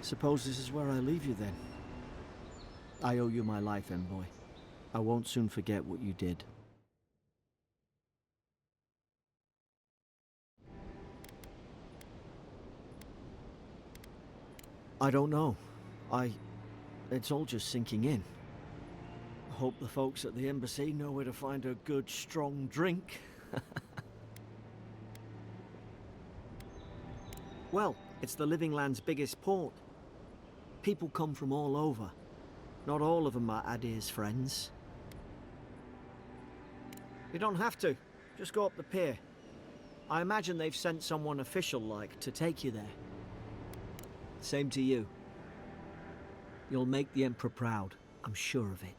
Suppose this is where I leave you then. I owe you my life, Envoy. I won't soon forget what you did. I don't know. It's all just sinking in. I hope the folks at the embassy know where to find a good, strong drink. Well, it's the Living Land's biggest port. People come from all over. Not all of them are Adir's friends. You don't have to. Just go up the pier. I imagine they've sent someone official-like to take you there. Same to you. You'll make the Emperor proud. I'm sure of it.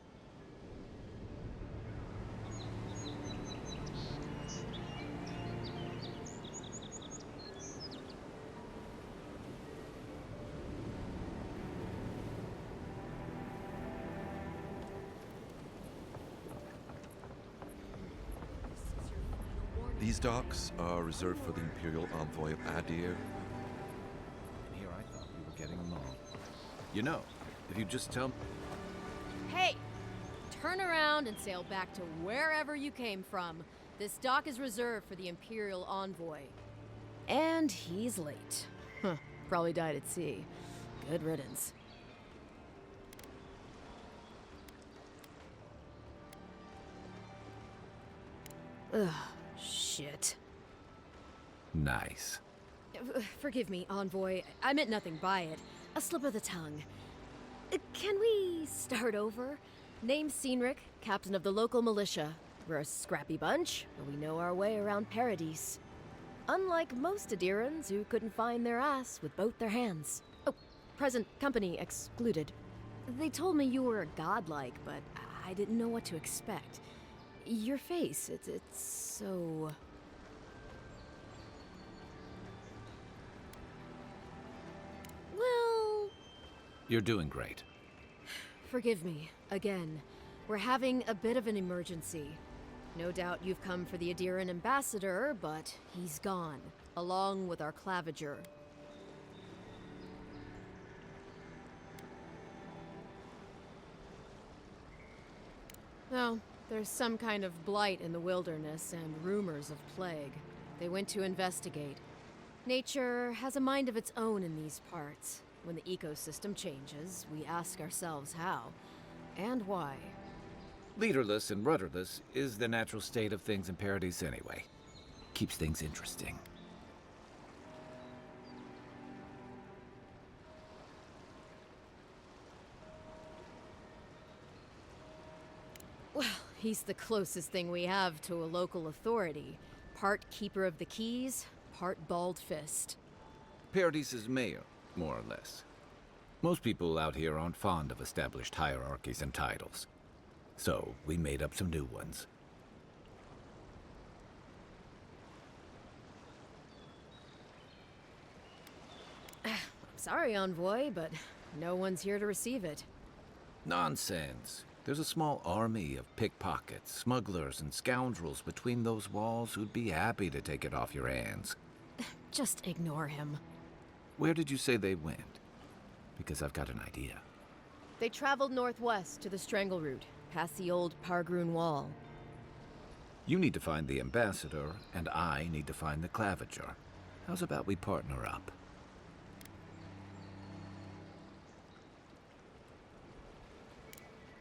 These docks are reserved for the Imperial Envoy of Adir. Here I thought we were getting along. You know, if you just tell me... Hey! Turn around and sail back to wherever you came from. This dock is reserved for the Imperial Envoy. And he's late. Huh, probably died at sea. Good riddance. Ugh, shit. Nice. Forgive me, Envoy. I meant nothing by it. A slip of the tongue. Can we start over? Name's Cynric, captain of the local militia. We're a scrappy bunch, but we know our way around Paradise. Unlike most Adirans who couldn't find their ass with both their hands. Oh, present company excluded. They told me you were godlike, but I didn't know what to expect. Your face, it's so... Well... You're doing great. Forgive me, again. We're having a bit of an emergency. No doubt you've come for the Adiran ambassador, but he's gone, along with our claviger. Oh, there's some kind of blight in the wilderness and rumors of plague. They went to investigate. Nature has a mind of its own in these parts. When the ecosystem changes, we ask ourselves how and why. Leaderless and rudderless is the natural state of things in Paradise anyway. Keeps things interesting. Well, he's the closest thing we have to a local authority. Part keeper of the keys, part bald fist. Paradise's mayor, more or less. Most people out here aren't fond of established hierarchies and titles. So, we made up some new ones. I'm sorry, Envoy, but no one's here to receive it. Nonsense. There's a small army of pickpockets, smugglers, and scoundrels between those walls who'd be happy to take it off your hands. Just ignore him. Where did you say they went? Because I've got an idea. They traveled northwest to the Strangle Route, past the old Pargroon Wall. You need to find the ambassador, and I need to find the claviger. How's about we partner up?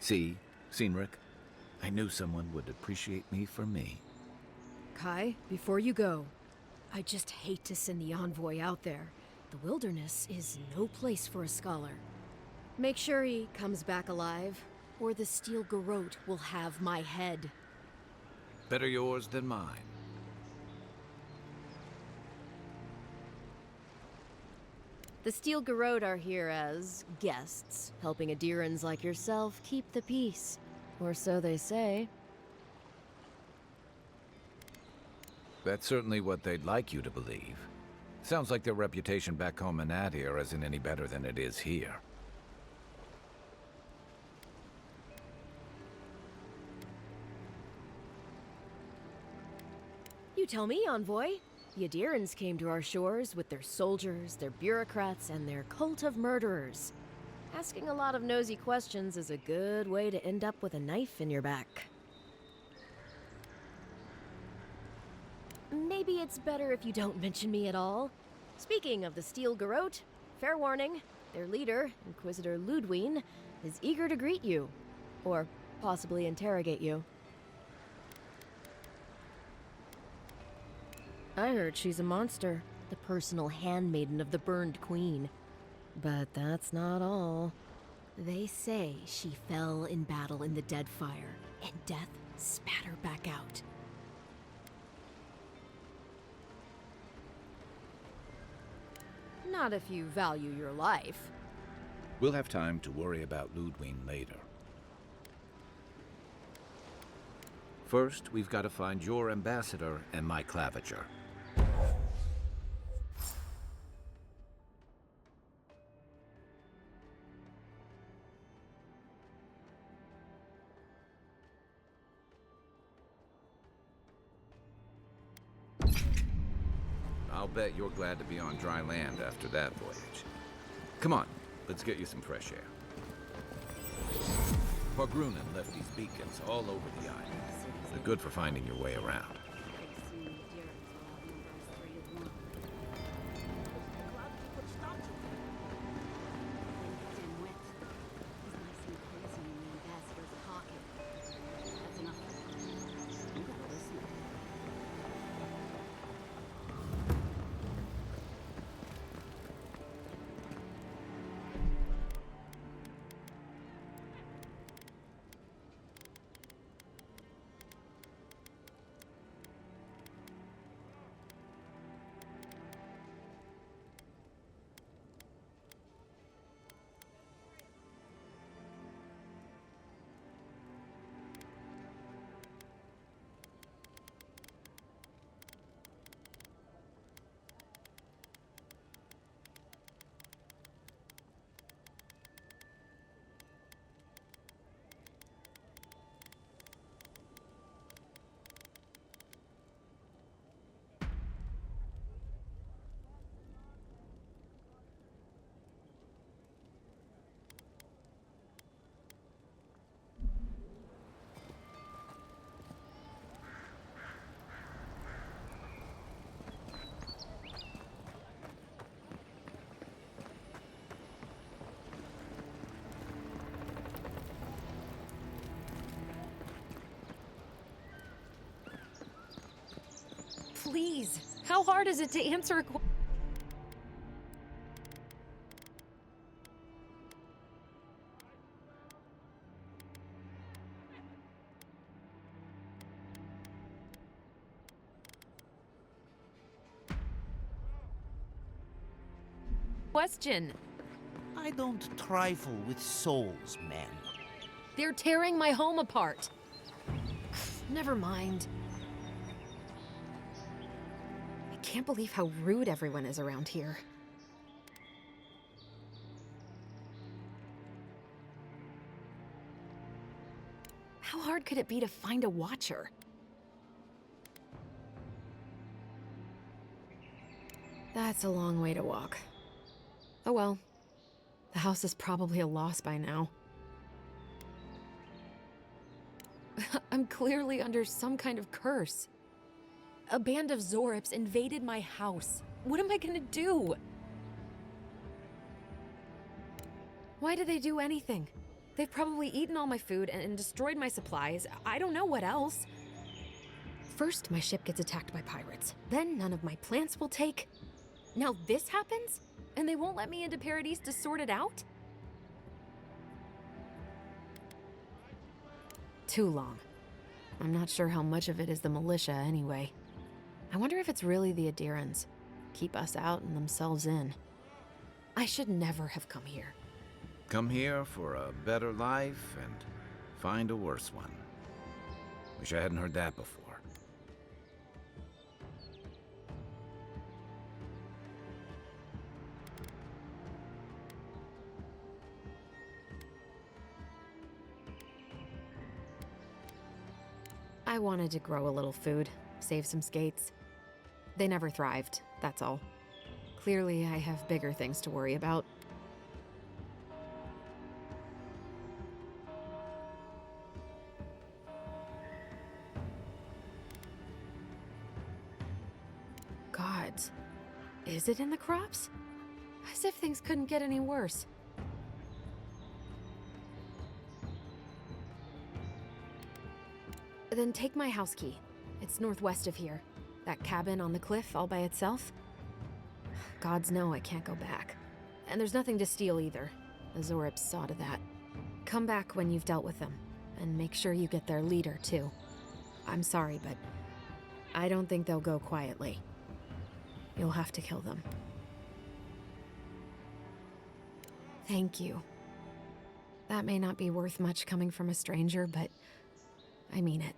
See, Cynric? I knew someone would appreciate me for me. Kai, before you go, I just hate to send the Envoy out there. The wilderness is no place for a scholar. Make sure he comes back alive, or the Steel Garrote will have my head. Better yours than mine. The Steel Garrote are here as guests, helping Adirans like yourself keep the peace. Or so they say. That's certainly what they'd like you to believe. Sounds like their reputation back home in Adir isn't any better than it is here. You tell me, Envoy. The Adirans came to our shores with their soldiers, their bureaucrats, and their cult of murderers. Asking a lot of nosy questions is a good way to end up with a knife in your back. Maybe it's better if you don't mention me at all. Speaking of the Steel Garrote, fair warning, their leader, Inquisitor Ludwine, is eager to greet you. Or possibly interrogate you. I heard she's a monster, the personal handmaiden of the Burned Queen. But that's not all. They say she fell in battle in the Deadfire, and death spat her back out. Not if you value your life. We'll have time to worry about Ludwine later. First, we've got to find your ambassador and my claviger. I'll bet you're glad to be on dry land after that voyage. Come on, let's get you some fresh air. Pargrunen left these beacons all over the island. They're good for finding your way around. Please, how hard is it to answer a question? I don't trifle with souls, man. They're tearing my home apart. Never mind. I can't believe how rude everyone is around here. How hard could it be to find a watcher? That's a long way to walk. Oh well. The house is probably a loss by now. I'm clearly under some kind of curse. A band of Zorips invaded my house. What am I gonna do? Why did they do anything? They've probably eaten all my food and destroyed my supplies. I don't know what else. First, my ship gets attacked by pirates. Then none of my plants will take. Now this happens? And they won't let me into Paradise to sort it out? Too long. I'm not sure how much of it is the militia anyway. I wonder if it's really the Adirans. Keep us out and themselves in. I should never have come here. Come here for a better life and find a worse one. Wish I hadn't heard that before. I wanted to grow a little food, save some skates. They never thrived, that's all. Clearly, I have bigger things to worry about. Gods, is it in the crops? As if things couldn't get any worse. Then take my house key. It's northwest of here. That cabin on the cliff all by itself. Gods know I can't go back. And there's nothing to steal either. The Zorips saw to that. Come back when you've dealt with them, and make sure you get their leader, too. I'm sorry, but I don't think they'll go quietly. You'll have to kill them. Thank you. That may not be worth much coming from a stranger, but I mean it.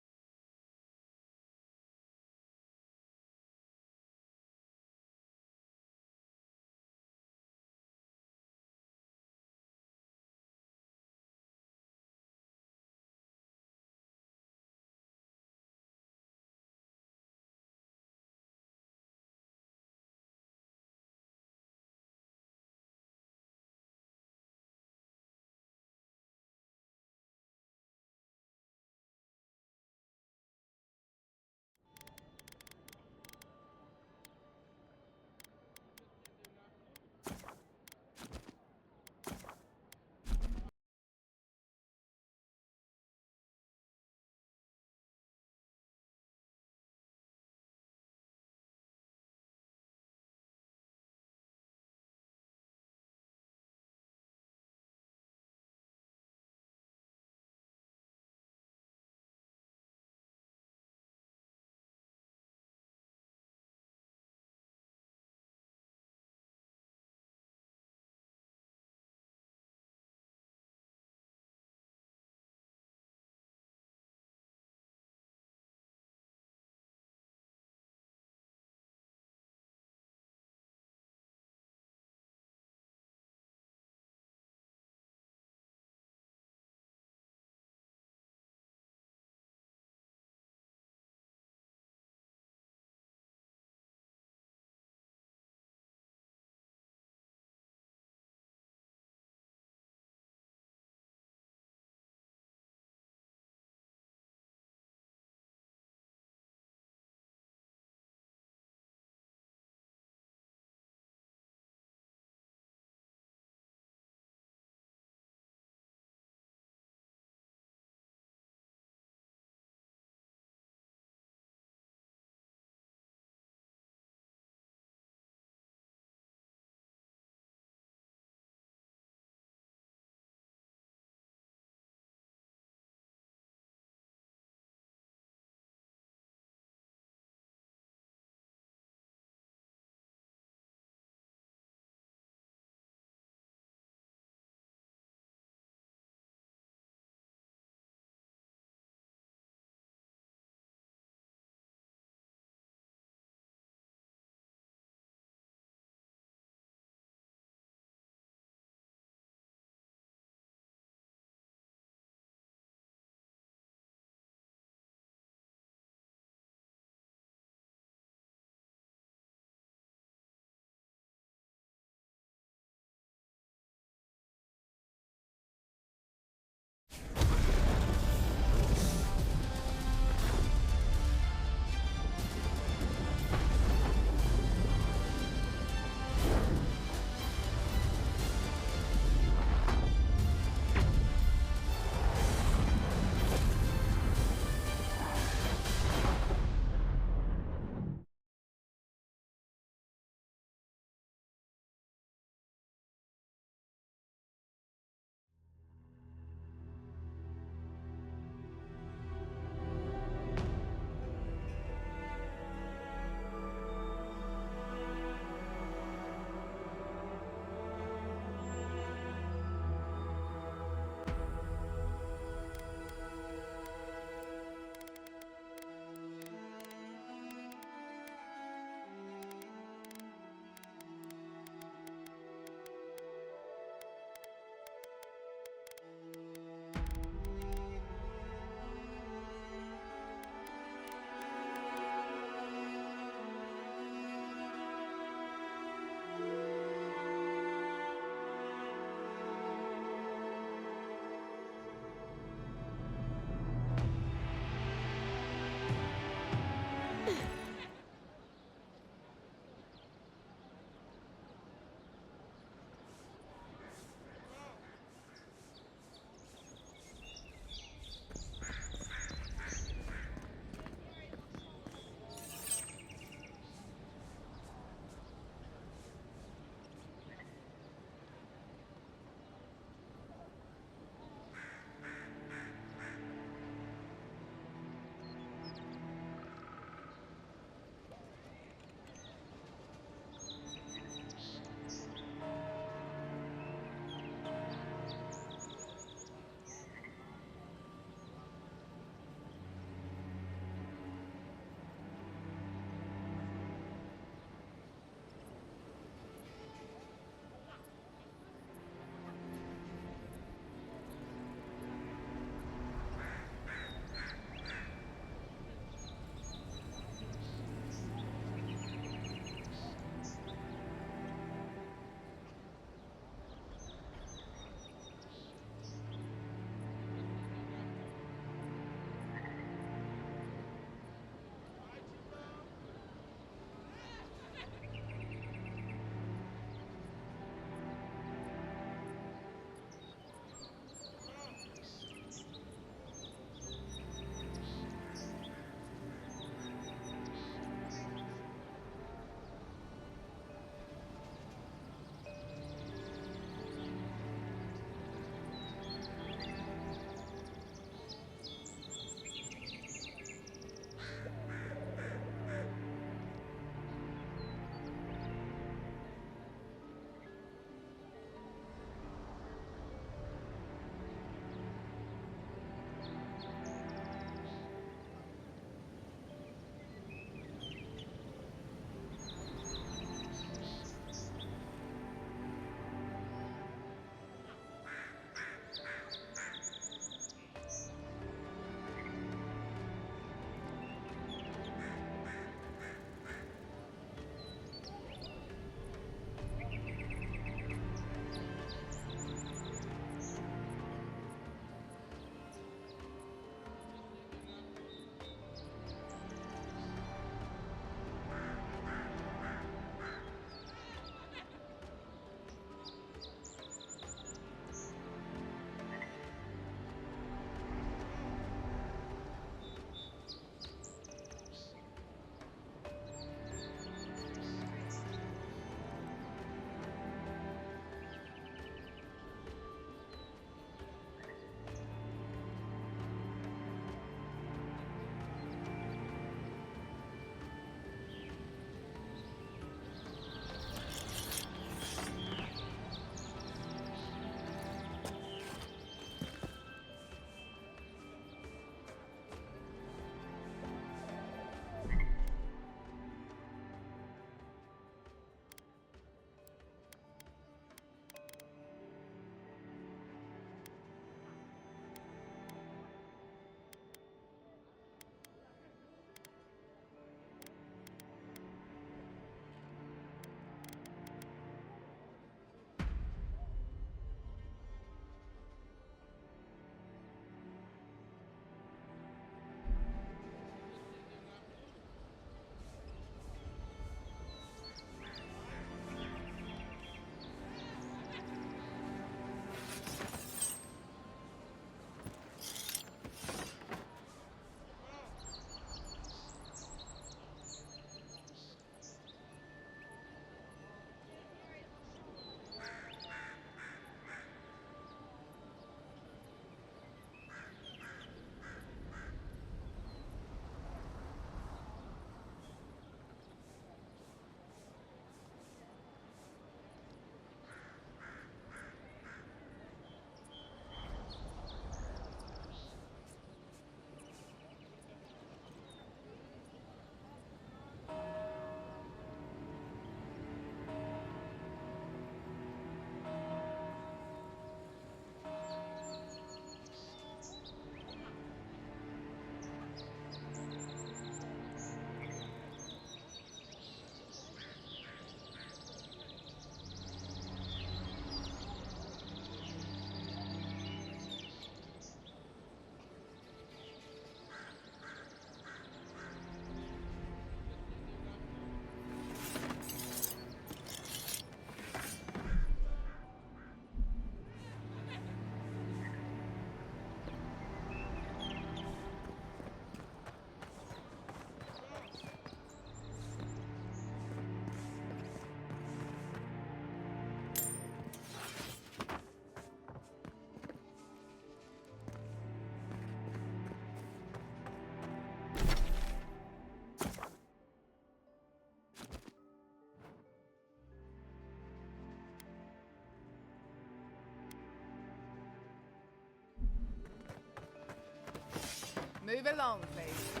Move along, please.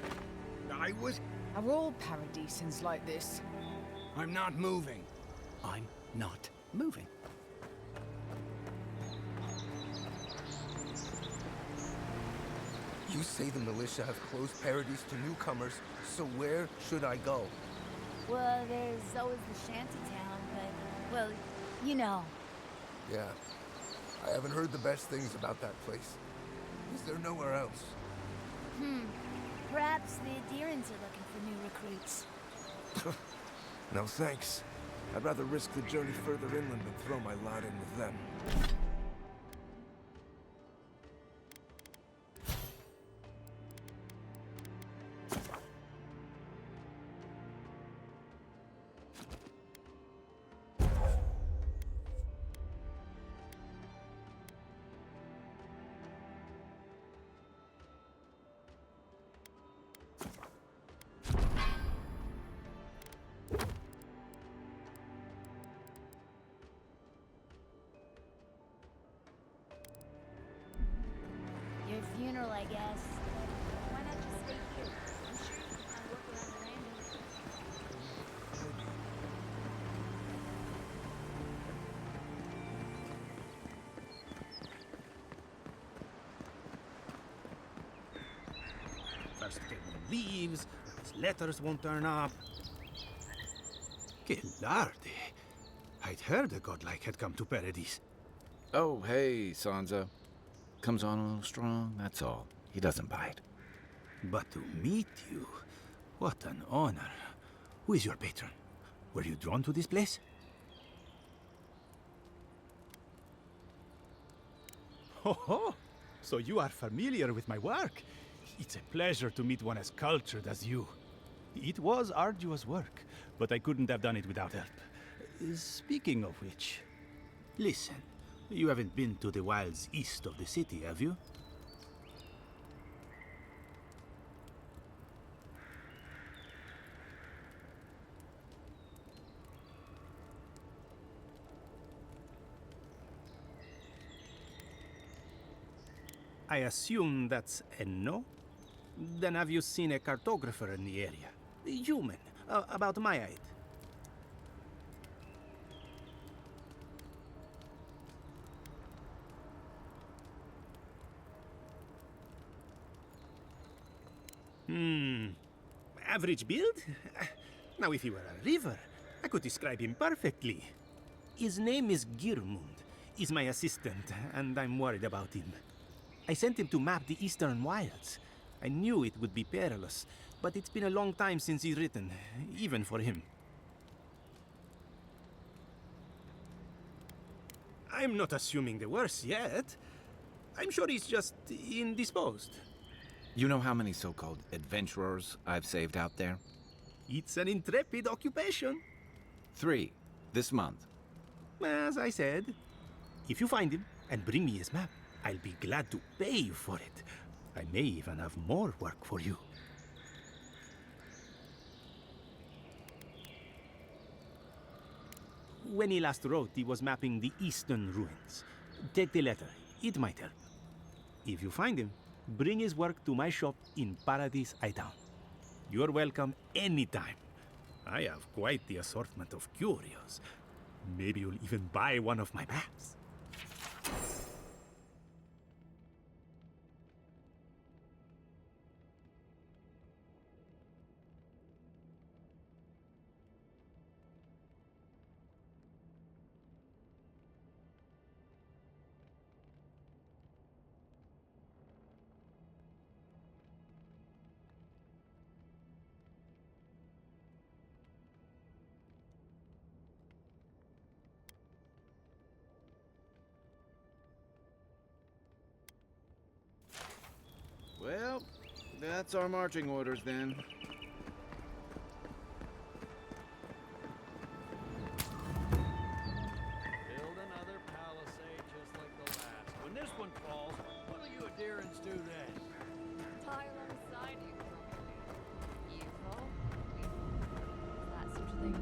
I was... Are all paradisans like this? I'm not moving. I'm not moving. You say the militia have closed Paradise to newcomers, so where should I go? Well, there's always the shantytown, but, well, you know. Yeah, I haven't heard the best things about that place. Is there nowhere else? Perhaps the Adherents are looking for new recruits. No thanks. I'd rather risk the journey further inland than throw my lot in with them. Your funeral, I guess. Why not just stay here? I'm sure you can find work around the landing. First Kevin leaves, his letters won't turn up. Gilardi. I'd heard a godlike had come to Paradise. Oh, hey, Sansa. Comes on a little strong, that's all. He doesn't bite. But to meet you, what an honor. Who is your patron? Were you drawn to this place? Ho ho! So you are familiar with my work? It's a pleasure to meet one as cultured as you. It was arduous work, but I couldn't have done it without help. Speaking of which, listen, you haven't been to the wilds east of the city, have you? I assume that's a no? Then have you seen a cartographer in the area? A human, about my height. Average build? Now, if he were a river, I could describe him perfectly. His name is Girmund. He's my assistant, and I'm worried about him. I sent him to map the eastern wilds. I knew it would be perilous, but it's been a long time since he's written, even for him. I'm not assuming the worst yet. I'm sure he's just indisposed. You know how many so-called adventurers I've saved out there? It's an intrepid occupation. 3, this month. As I said, if you find him and bring me his map, I'll be glad to pay you for it. I may even have more work for you. When he last wrote, he was mapping the eastern ruins. Take the letter. It might help. If you find him, bring his work to my shop in Paradise Town. You're welcome anytime. I have quite the assortment of curios. Maybe you'll even buy one of my maps. Well, that's our marching orders then. Build another palisade just like the last. When this one falls, what'll you adherents do then? Tie alongside you, probably. Evil? That sort of thing.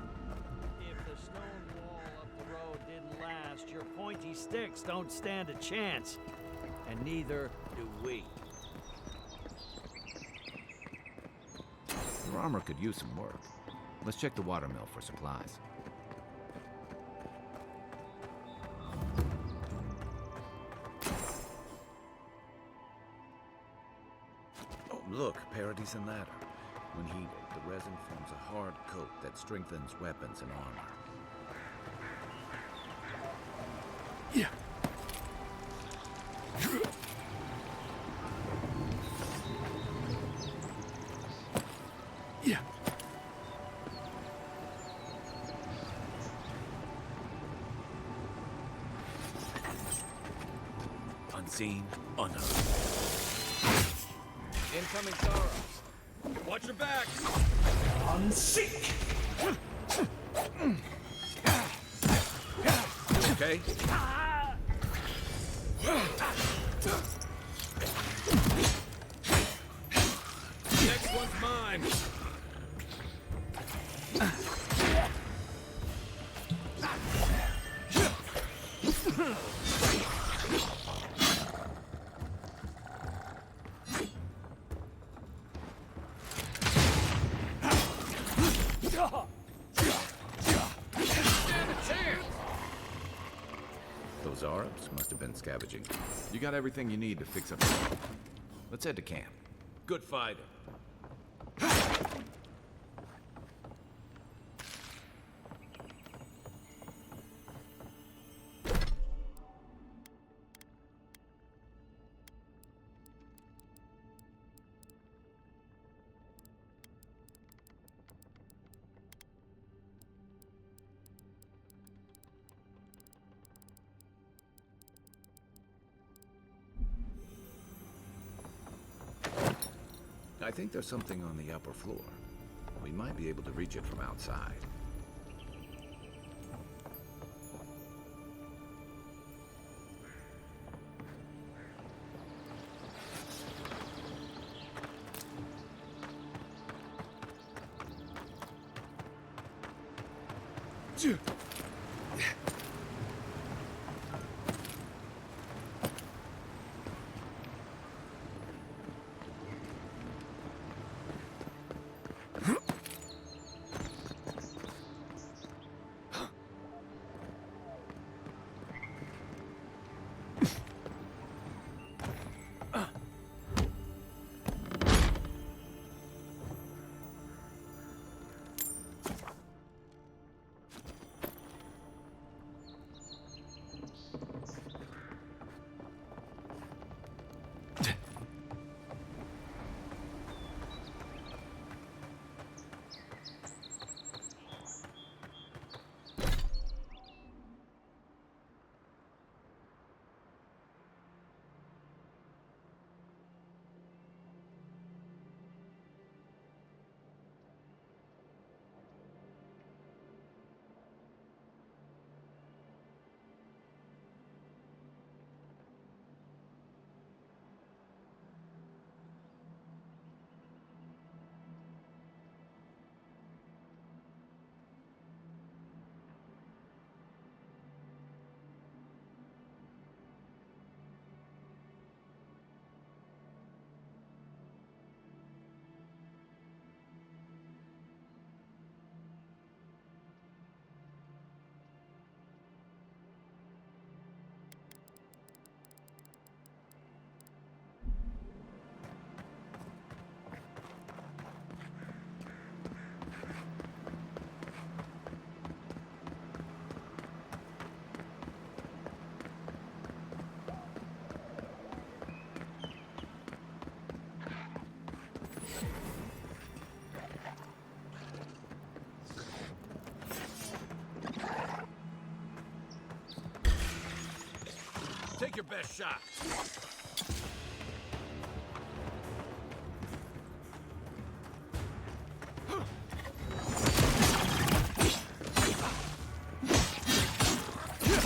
If the stone wall up the road didn't last, your pointy sticks don't stand a chance. And neither do we. Your armor could use some work. Let's check the watermill for supplies. Oh, look, Parady's and ladder. When heated, the resin forms a hard coat that strengthens weapons and armor. Yeah. Yeah. Unseen, unheard. Incoming Tharos. Watch your backs! Unseek! You okay? Next one's mine! Those Arabs must have been scavenging. You got everything you need to fix up. Let's head to camp. Good fighter. I think there's something on the upper floor. We might be able to reach it from outside. Take your best shot.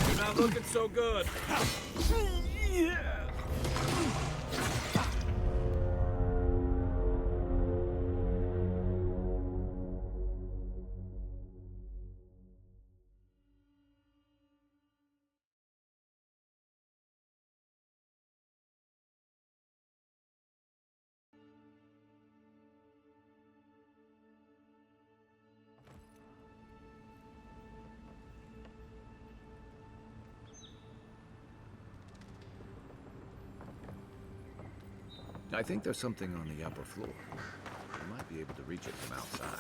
You're not looking so good. I think there's something on the upper floor. We might be able to reach it from outside.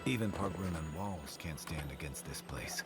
Even Pargrunan walls can't stand against this place.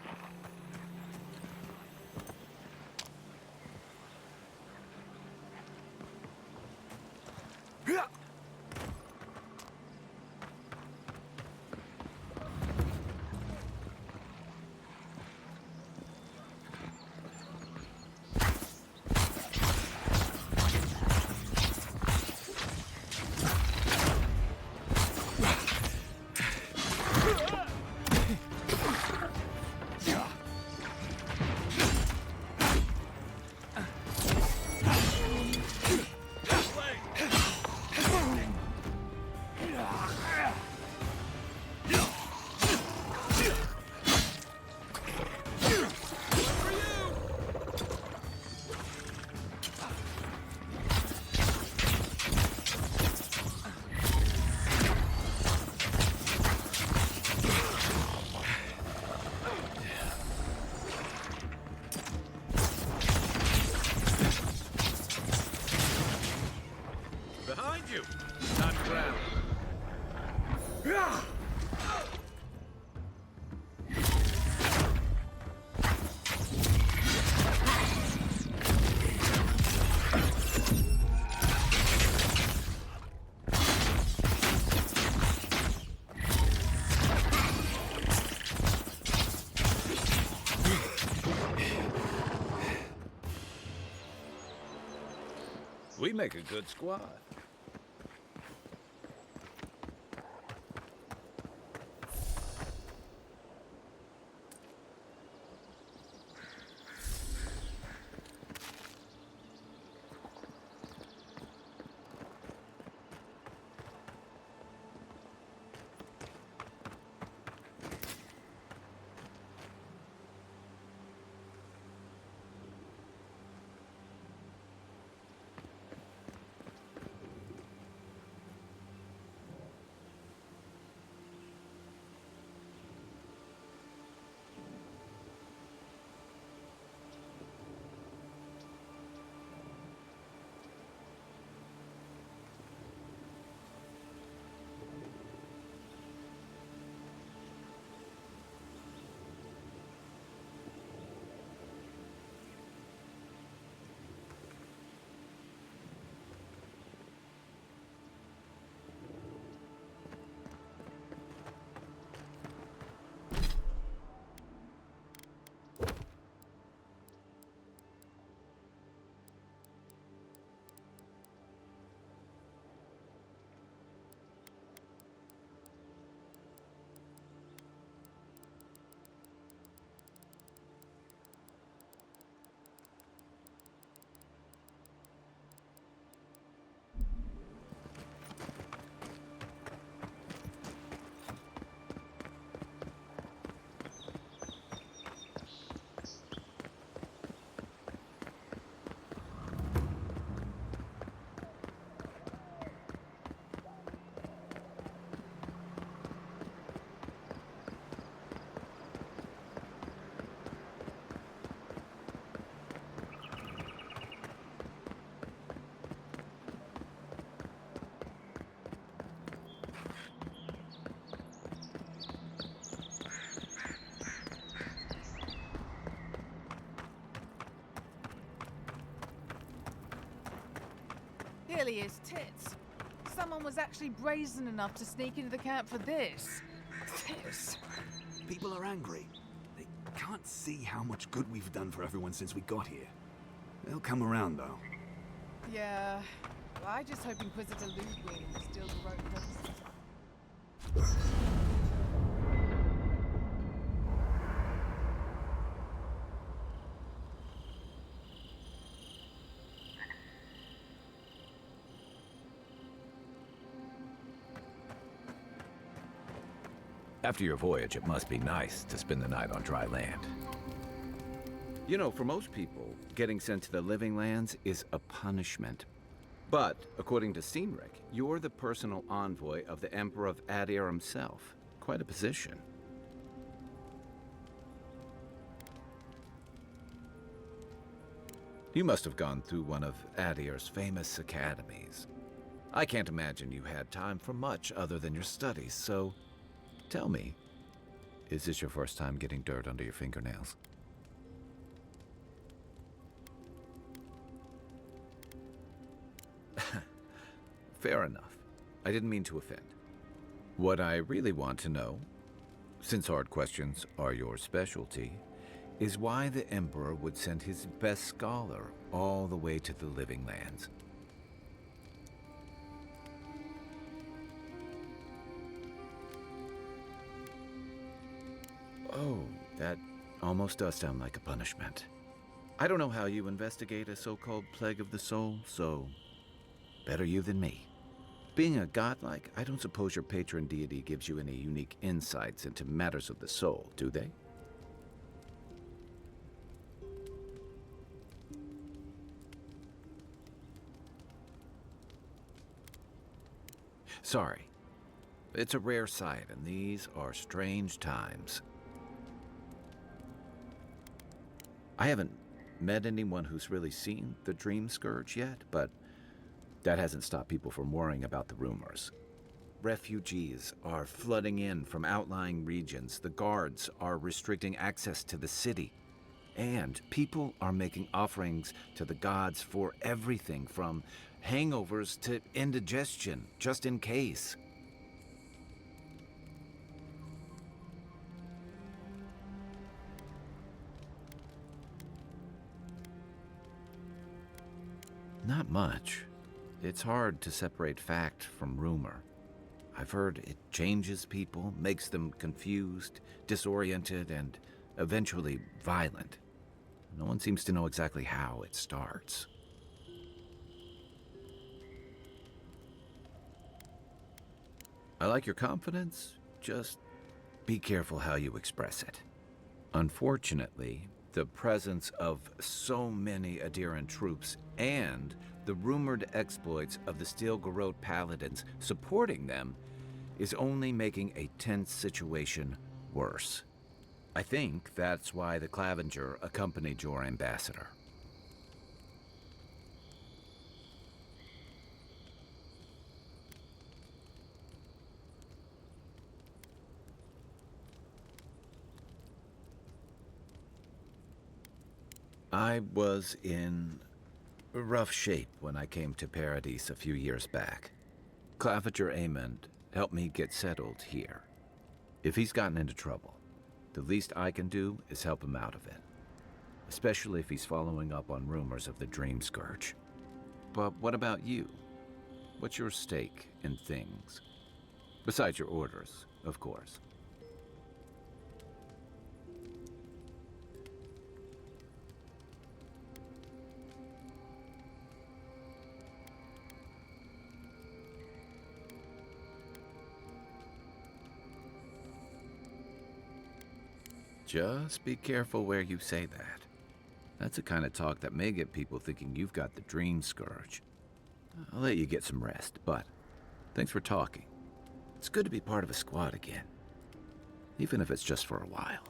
We make a good squad. really is tits. Someone was actually brazen enough to sneak into the camp for this. Piss. People are angry. They can't see how much good we've done for everyone since we got here. They'll come around, though. Yeah. Well, I just hope Inquisitor Ludwig still the right purposes. After your voyage, it must be nice to spend the night on dry land. You know, for most people, getting sent to the living lands is a punishment. But, according to Cynric, you're the personal envoy of the Emperor of Adir himself. Quite a position. You must have gone through one of Adir's famous academies. I can't imagine you had time for much other than your studies, so tell me, is this your first time getting dirt under your fingernails? Fair enough. I didn't mean to offend. What I really want to know, since hard questions are your specialty, is why the Emperor would send his best scholar all the way to the living lands. Oh, that almost does sound like a punishment. I don't know how you investigate a so-called plague of the soul, so better you than me. Being a godlike, I don't suppose your patron deity gives you any unique insights into matters of the soul, do they? Sorry. It's a rare sight, and these are strange times. I haven't met anyone who's really seen the Dream Scourge yet, but that hasn't stopped people from worrying about the rumors. Refugees are flooding in from outlying regions. The guards are restricting access to the city. And people are making offerings to the gods for everything from hangovers to indigestion, just in case. Not much. It's hard to separate fact from rumor. I've heard it changes people, makes them confused, disoriented, and eventually violent. No one seems to know exactly how it starts. I like your confidence, just be careful how you express it. Unfortunately, the presence of so many Adiran troops and the rumored exploits of the Steel Garrote Paladins supporting them is only making a tense situation worse. I think that's why the Clavenger accompanied your ambassador. I was in rough shape when I came to Paradise a few years back. Clavenger Amond helped me get settled here. If he's gotten into trouble, the least I can do is help him out of it. Especially if he's following up on rumors of the Dream Scourge. But what about you? What's your stake in things? Besides your orders, of course. Just be careful where you say that. That's the kind of talk that may get people thinking you've got the Dream Scourge. I'll let you get some rest, but thanks for talking. It's good to be part of a squad again, even if it's just for a while.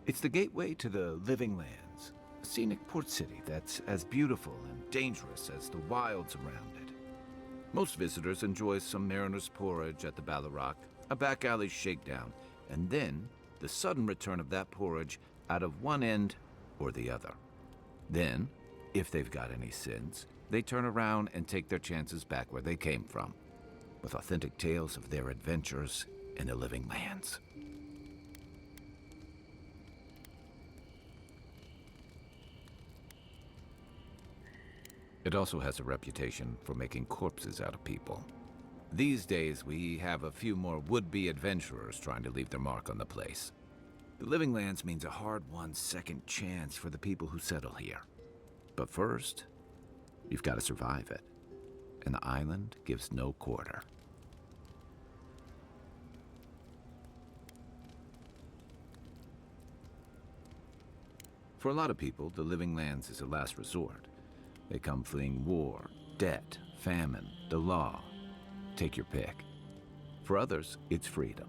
It's the gateway to the Living Lands. A scenic port city that's as beautiful and dangerous as the wilds around it. Most visitors enjoy some mariner's porridge at the Ballarrock, a back alley shakedown, and then the sudden return of that porridge out of one end or the other. Then, if they've got any sins, they turn around and take their chances back where they came from, with authentic tales of their adventures in the living lands. It also has a reputation for making corpses out of people. These days, we have a few more would-be adventurers trying to leave their mark on the place. The living lands means a hard-won second chance for the people who settle here. But first, you've got to survive it. And the island gives no quarter. For a lot of people, the living lands is a last resort. They come fleeing war, debt, famine, the law. Take your pick. For others, it's freedom.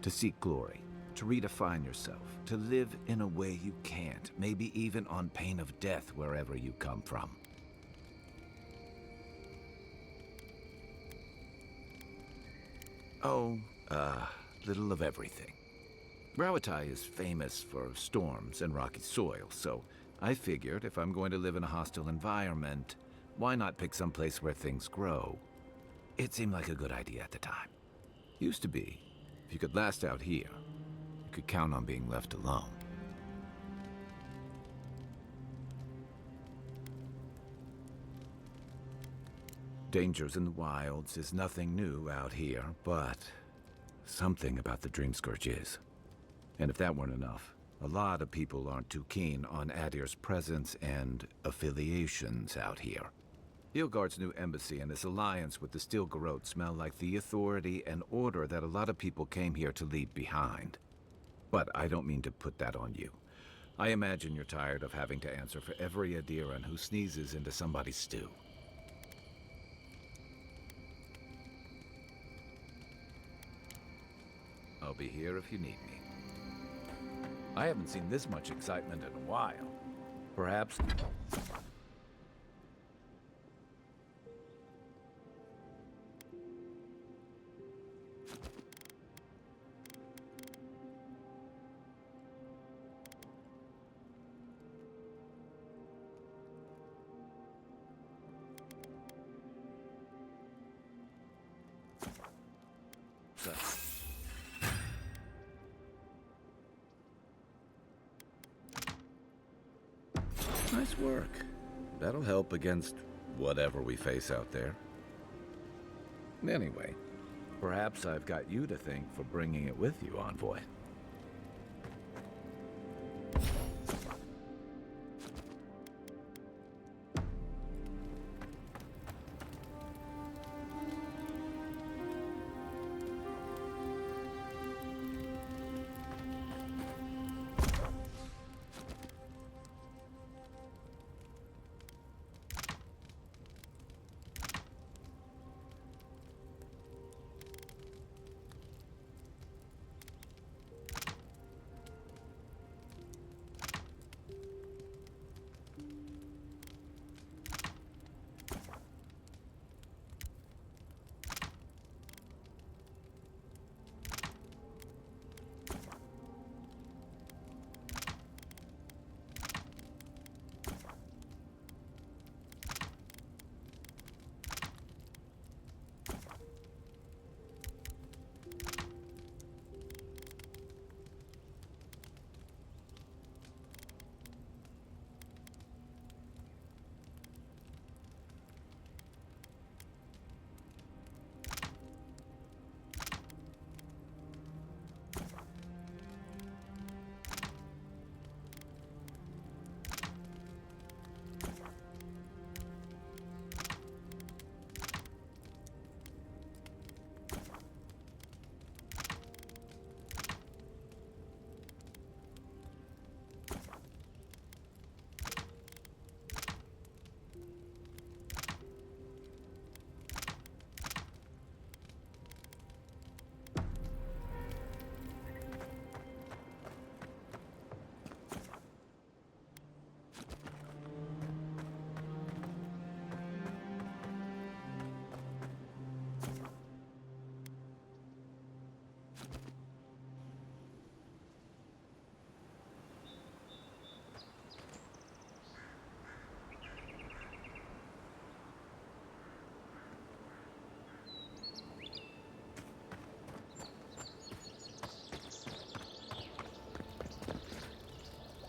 To seek glory, to redefine yourself, to live in a way you can't, maybe even on pain of death wherever you come from. Oh, little of everything. Rawatai is famous for storms and rocky soil, so I figured if I'm going to live in a hostile environment, why not pick some place where things grow? It seemed like a good idea at the time. Used to be, if you could last out here, you could count on being left alone. Dangers in the wilds is nothing new out here, but something about the Dream Scourge is. And if that weren't enough, a lot of people aren't too keen on Adir's presence and affiliations out here. Ilgard's new embassy and his alliance with the Steel Garrote smell like the authority and order that a lot of people came here to leave behind. But I don't mean to put that on you. I imagine you're tired of having to answer for every Adiran who sneezes into somebody's stew. I'll be here if you need me. I haven't seen this much excitement in a while. Perhaps... Nice work. That'll help against whatever we face out there. Anyway, perhaps I've got you to thank for bringing it with you, Envoy.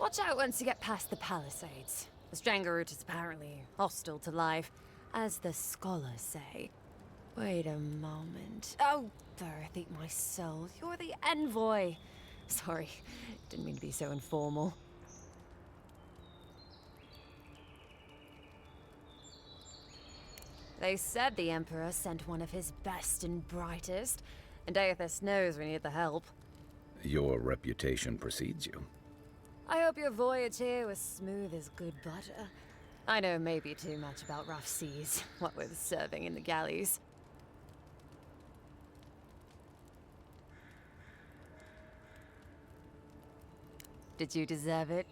Watch out once you get past the palisades. The Stranger route is apparently hostile to life, as the scholars say. Wait a moment. Oh, Earth, eat my soul. You're the envoy. Sorry, didn't mean to be so informal. They said the Emperor sent one of his best and brightest, and ASUS knows we need the help. Your reputation precedes you. I hope your voyage here was smooth as good butter. I know maybe too much about rough seas, what with serving in the galleys. Did you deserve it?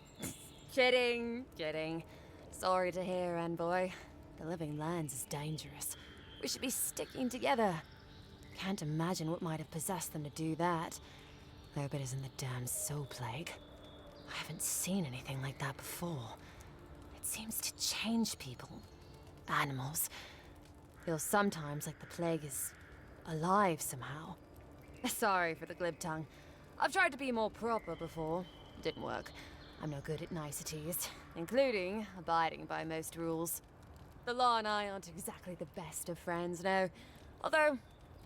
Kidding, kidding. Sorry to hear, envoy. The living lands is dangerous. We should be sticking together. Can't imagine what might have possessed them to do that. Hope it isn't the damn soul plague. I haven't seen anything like that before. It seems to change people. Animals. Feels sometimes like the plague is alive somehow. Sorry for the glib tongue. I've tried to be more proper before. Didn't work. I'm no good at niceties, including abiding by most rules. The law and I aren't exactly the best of friends, no. Although,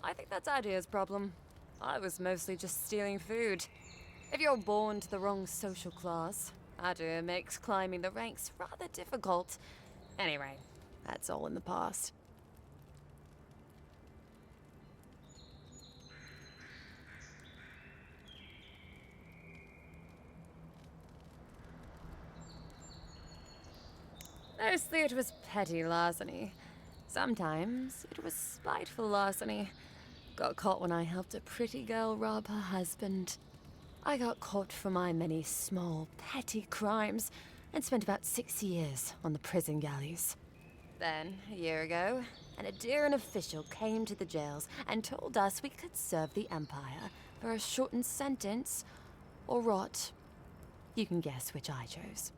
I think that's Adia's problem. I was mostly just stealing food. If you're born to the wrong social class, Adia makes climbing the ranks rather difficult. Anyway, that's all in the past. Mostly it was petty larceny. Sometimes it was spiteful larceny. Got caught when I helped a pretty girl rob her husband. I got caught for my many small, petty crimes and spent about 6 years on the prison galleys. Then, a year ago, an Adiran official came to the jails and told us we could serve the Empire for a shortened sentence or rot. You can guess which I chose.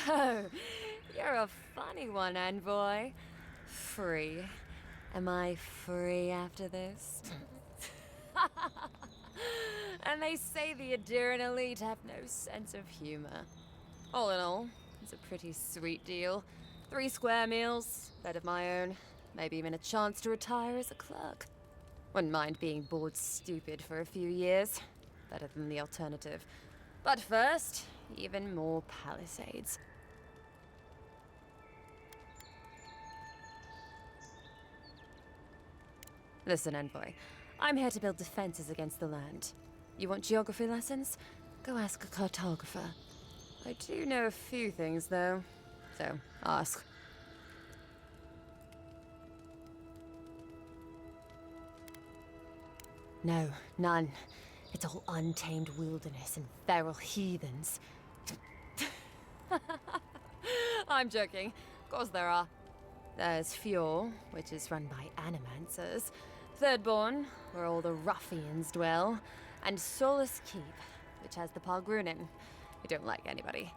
Oh, you're a funny one, envoy. Free. Am I free after this? And they say the Adiran elite have no sense of humor. All in all, it's a pretty sweet deal. 3 square meals, bed of my own, maybe even a chance to retire as a clerk. Wouldn't mind being bored stupid for a few years. Better than the alternative. But first, even more palisades. Listen, envoy. I'm here to build defenses against the land. You want geography lessons? Go ask a cartographer. I do know a few things, though. So, ask. No, none. It's all untamed wilderness and feral heathens. I'm joking. Of course there are. There's Fjord, which is run by animancers. Thirdborn, where all the ruffians dwell. And Solus Keep, which has the Pargrunin, who don't like anybody.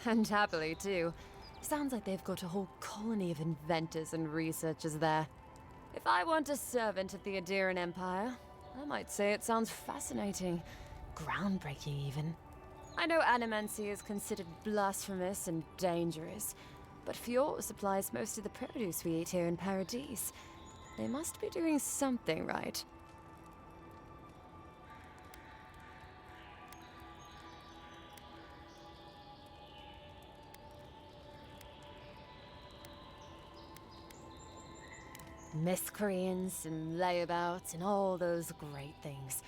And happily, too. Sounds like they've got a whole colony of inventors and researchers there. If I want a servant of the Adiran Empire, I might say it sounds fascinating. Groundbreaking, even. I know animancy is considered blasphemous and dangerous, but Fjord supplies most of the produce we eat here in Paradise. They must be doing something right. Miscreants and layabouts and all those great things.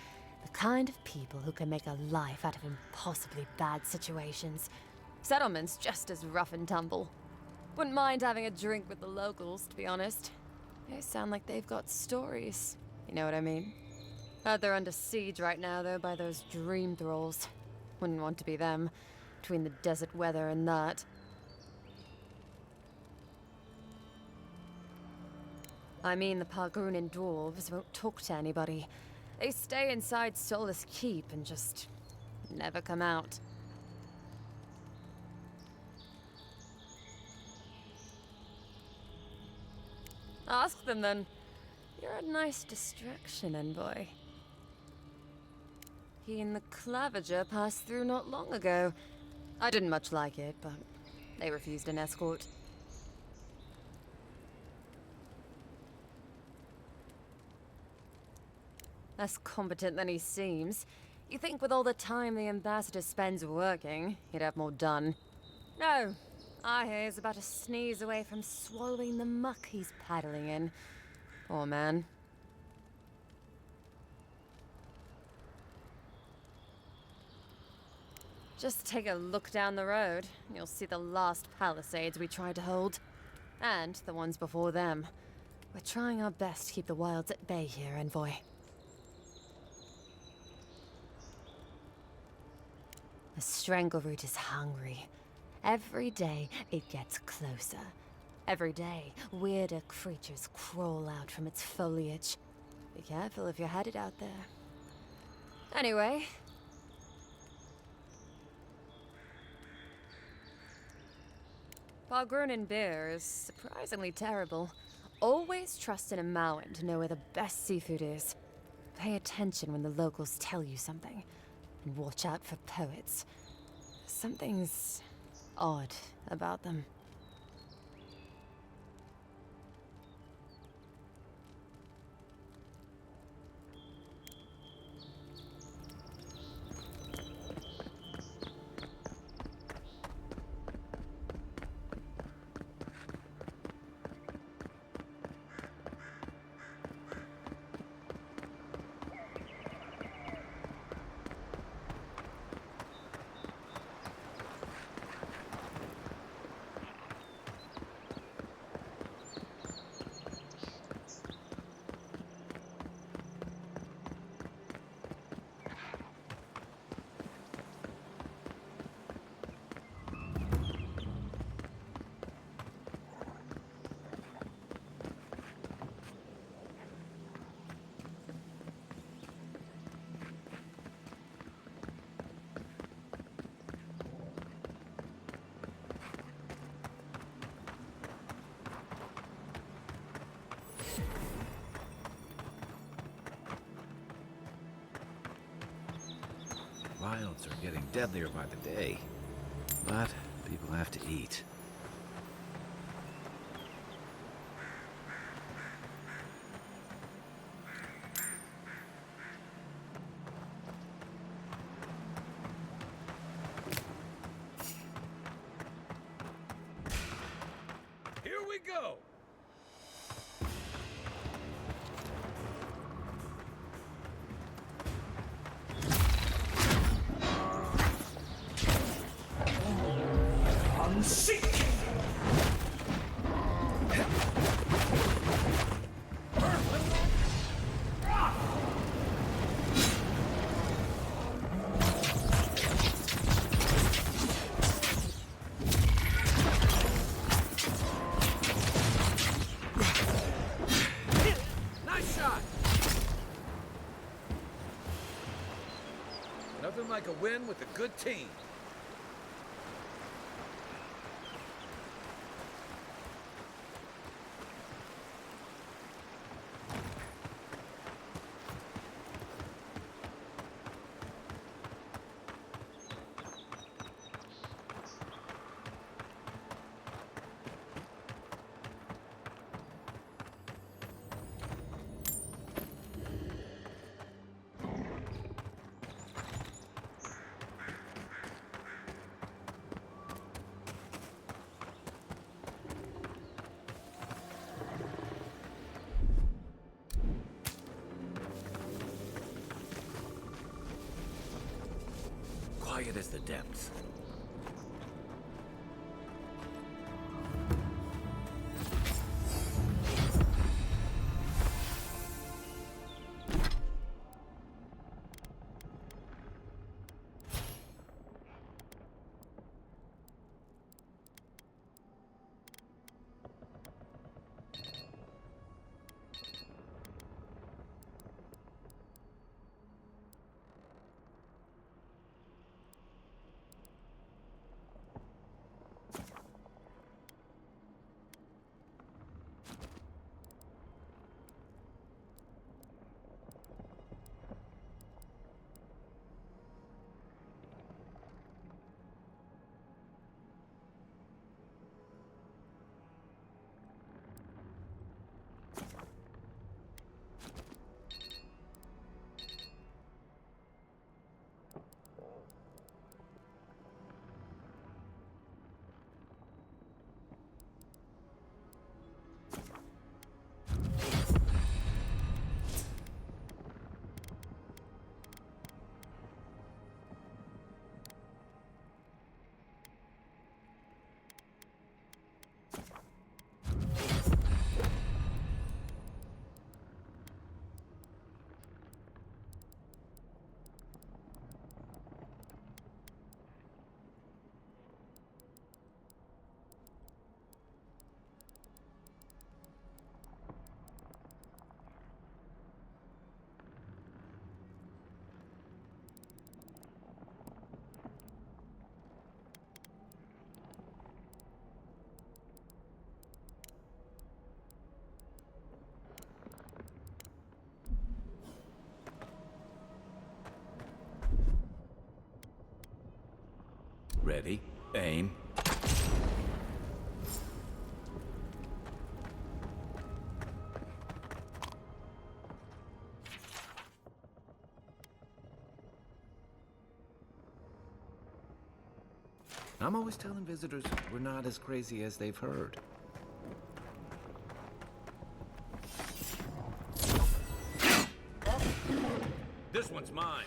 The kind of people who can make a life out of impossibly bad situations. Settlements just as rough and tumble. Wouldn't mind having a drink with the locals, to be honest. They sound like they've got stories. You know what I mean? Heard they're under siege right now, though, by those dream thralls. Wouldn't want to be them, between the desert weather and that. I mean, the Pargrunin dwarves won't talk to anybody. They stay inside Solus Keep and just never come out. Ask them then. You're a nice distraction, envoy. He and the Clavager passed through not long ago. I didn't much like it, but they refused an escort. Less competent than he seems. You think with all the time the ambassador spends working, he'd have more done. No, I hear he's about to sneeze away from swallowing the muck he's paddling in. Poor man. Just take a look down the road, and you'll see the last palisades we tried to hold. And the ones before them. We're trying our best to keep the wilds at bay here, envoy. The Strangleroot is hungry. Every day, it gets closer. Every day, weirder creatures crawl out from its foliage. Be careful if you're headed out there. Anyway... Pargrunin beer is surprisingly terrible. Always trust in a Maoin to know where the best seafood is. Pay attention when the locals tell you something. And watch out for poets. Something's odd about them. Wilds are getting deadlier by the day, but people have to eat. Here we go! Nothing like a win with a good team. Quiet as the depths. Ready, aim. I'm always telling visitors we're not as crazy as they've heard. This one's mine.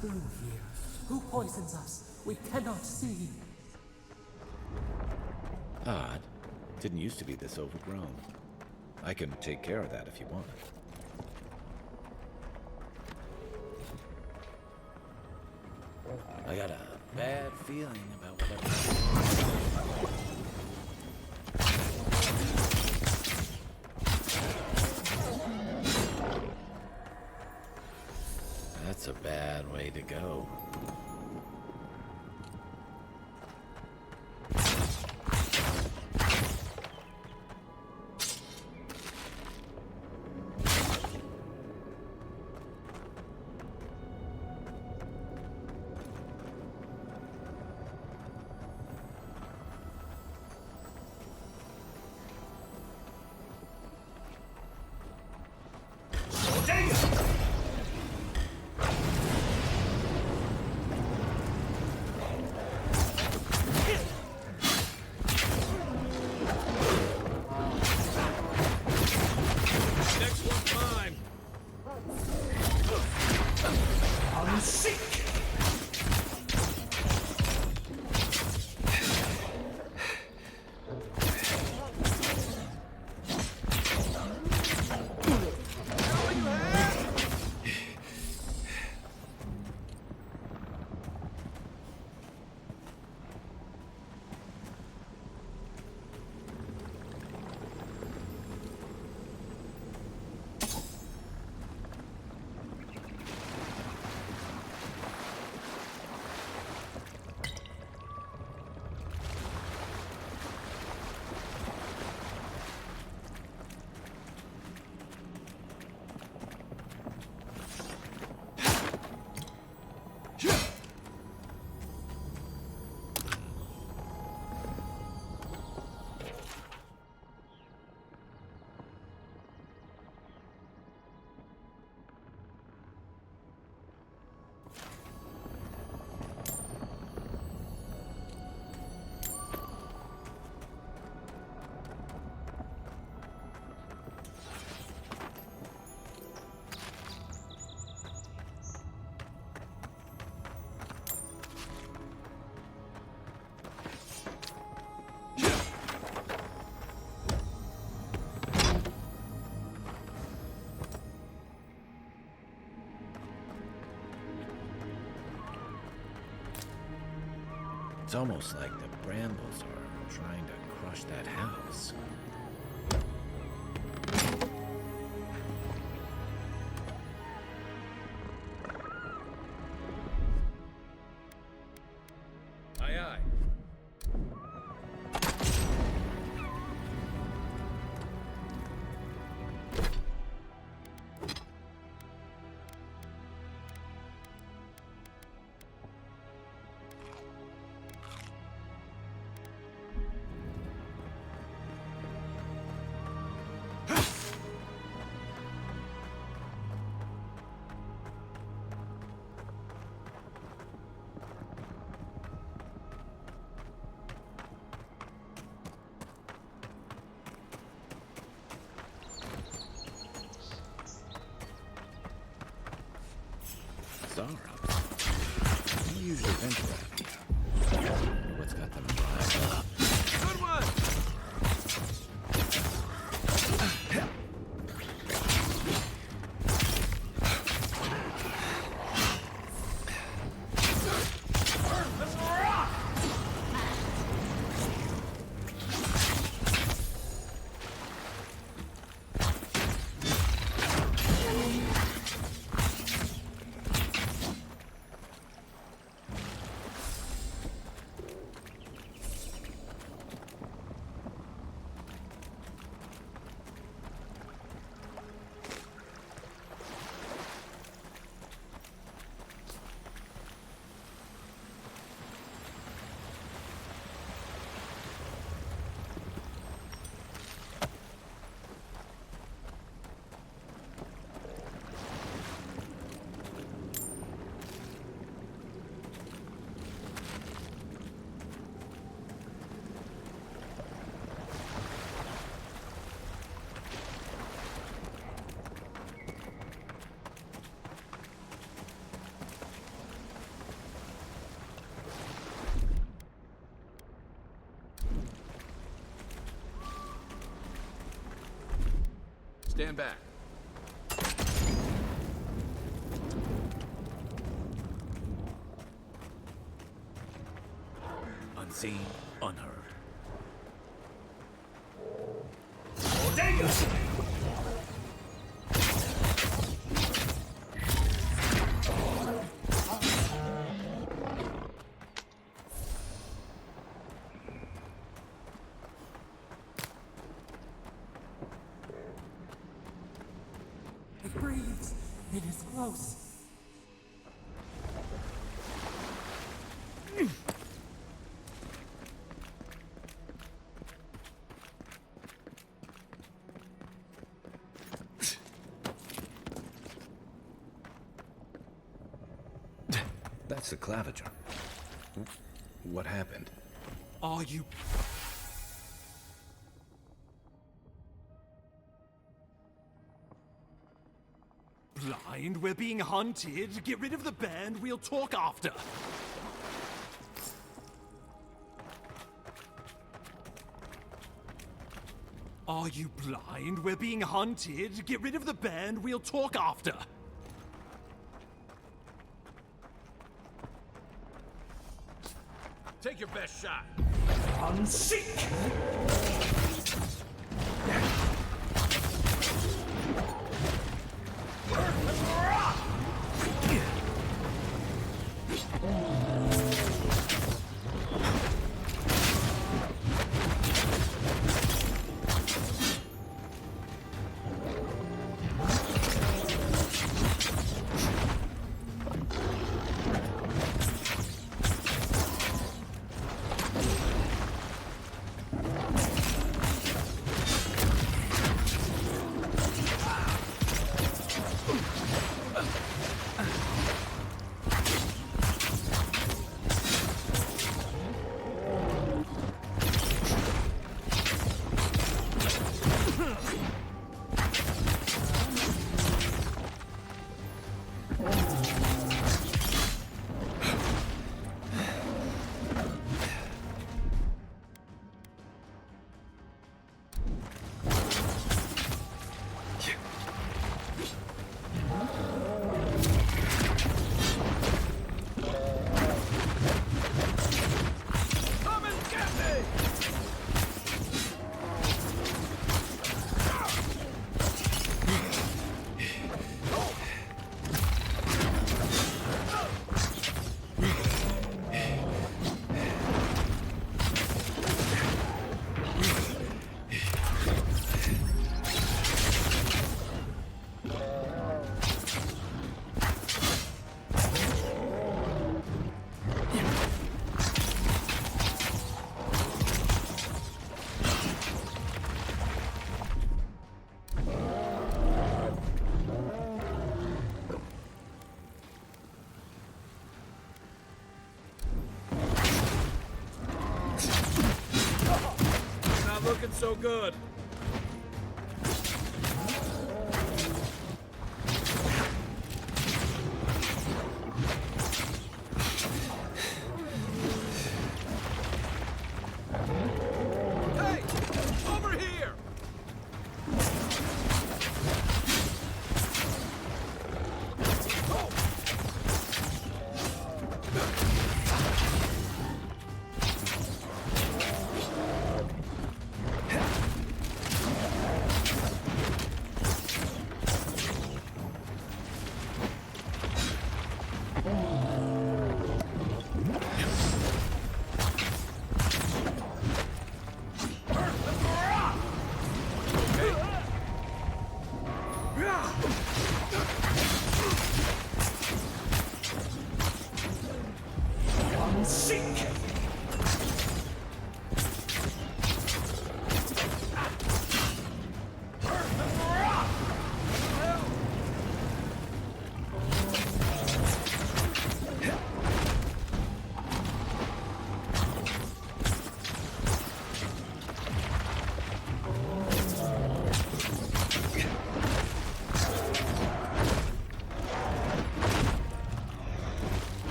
Through here. Who poisons us? We cannot see. Odd. Didn't used to be this overgrown. I can take care of that if you want. I got a bad feeling about whatever. That's a bad way to go. It's almost like the brambles are trying to crush that house. Aye, aye. Stand back. Unseen, unheard. It breathes. It is close. That's the claviger. What happened? Are you... blind? We're being hunted. Get rid of the band. We'll talk after. Are you blind? We're being hunted. Get rid of the band. We'll talk after. Take your best shot. Unseek! Looking so good. Hey! Over here!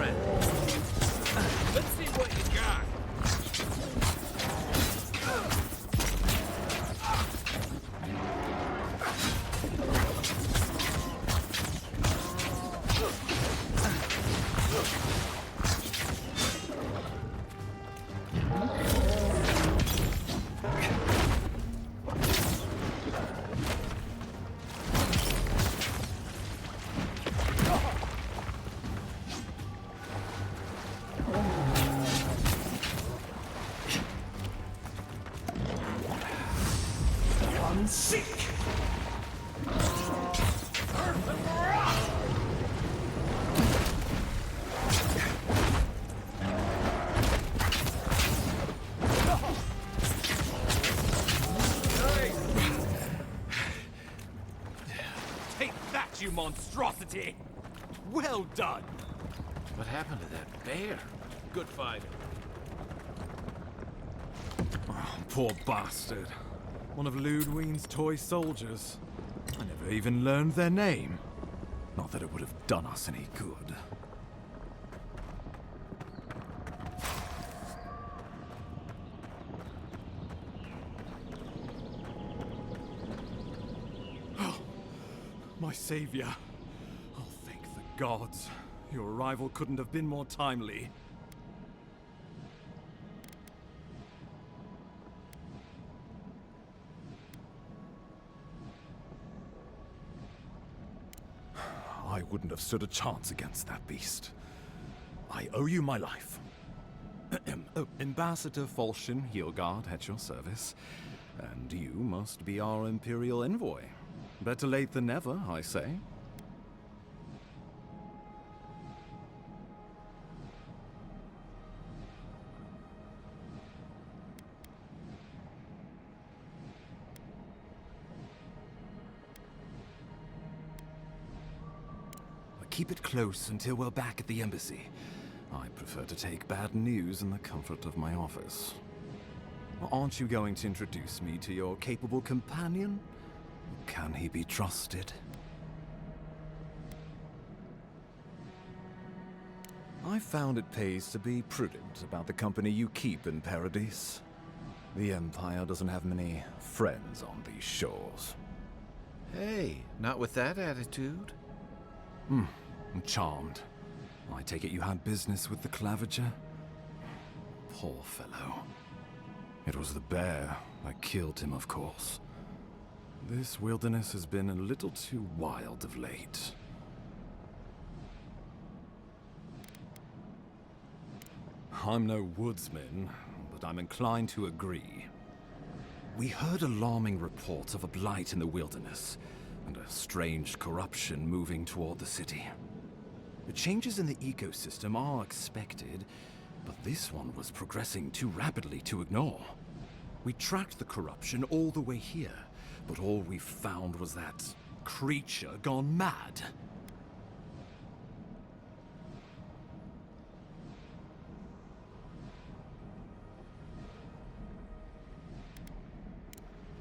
friend. Let's see what you got. You monstrosity! Well done! What happened to that bear? Good fighter. Oh, poor bastard. One of Ludwine's toy soldiers. I never even learned their name. Not that it would have done us any good. My savior. Oh, thank the gods. Your arrival couldn't have been more timely. I wouldn't have stood a chance against that beast. I owe you my life. Oh, Ambassador Falchion Heelguard at your service. And you must be our Imperial envoy. Better late than never, I say. Keep it close until we're back at the embassy. I prefer to take bad news in the comfort of my office. Aren't you going to introduce me to your capable companion? Can he be trusted? I found it pays to be prudent about the company you keep in Paradise. The Empire doesn't have many friends on these shores. Hey, not with that attitude. I'm charmed. I take it you had business with the Clavager? Poor fellow. It was the bear that killed him, of course. This wilderness has been a little too wild of late. I'm no woodsman, but I'm inclined to agree. We heard alarming reports of a blight in the wilderness, and a strange corruption moving toward the city. The changes in the ecosystem are expected, but this one was progressing too rapidly to ignore. We tracked the corruption all the way here, but all we found was that creature gone mad.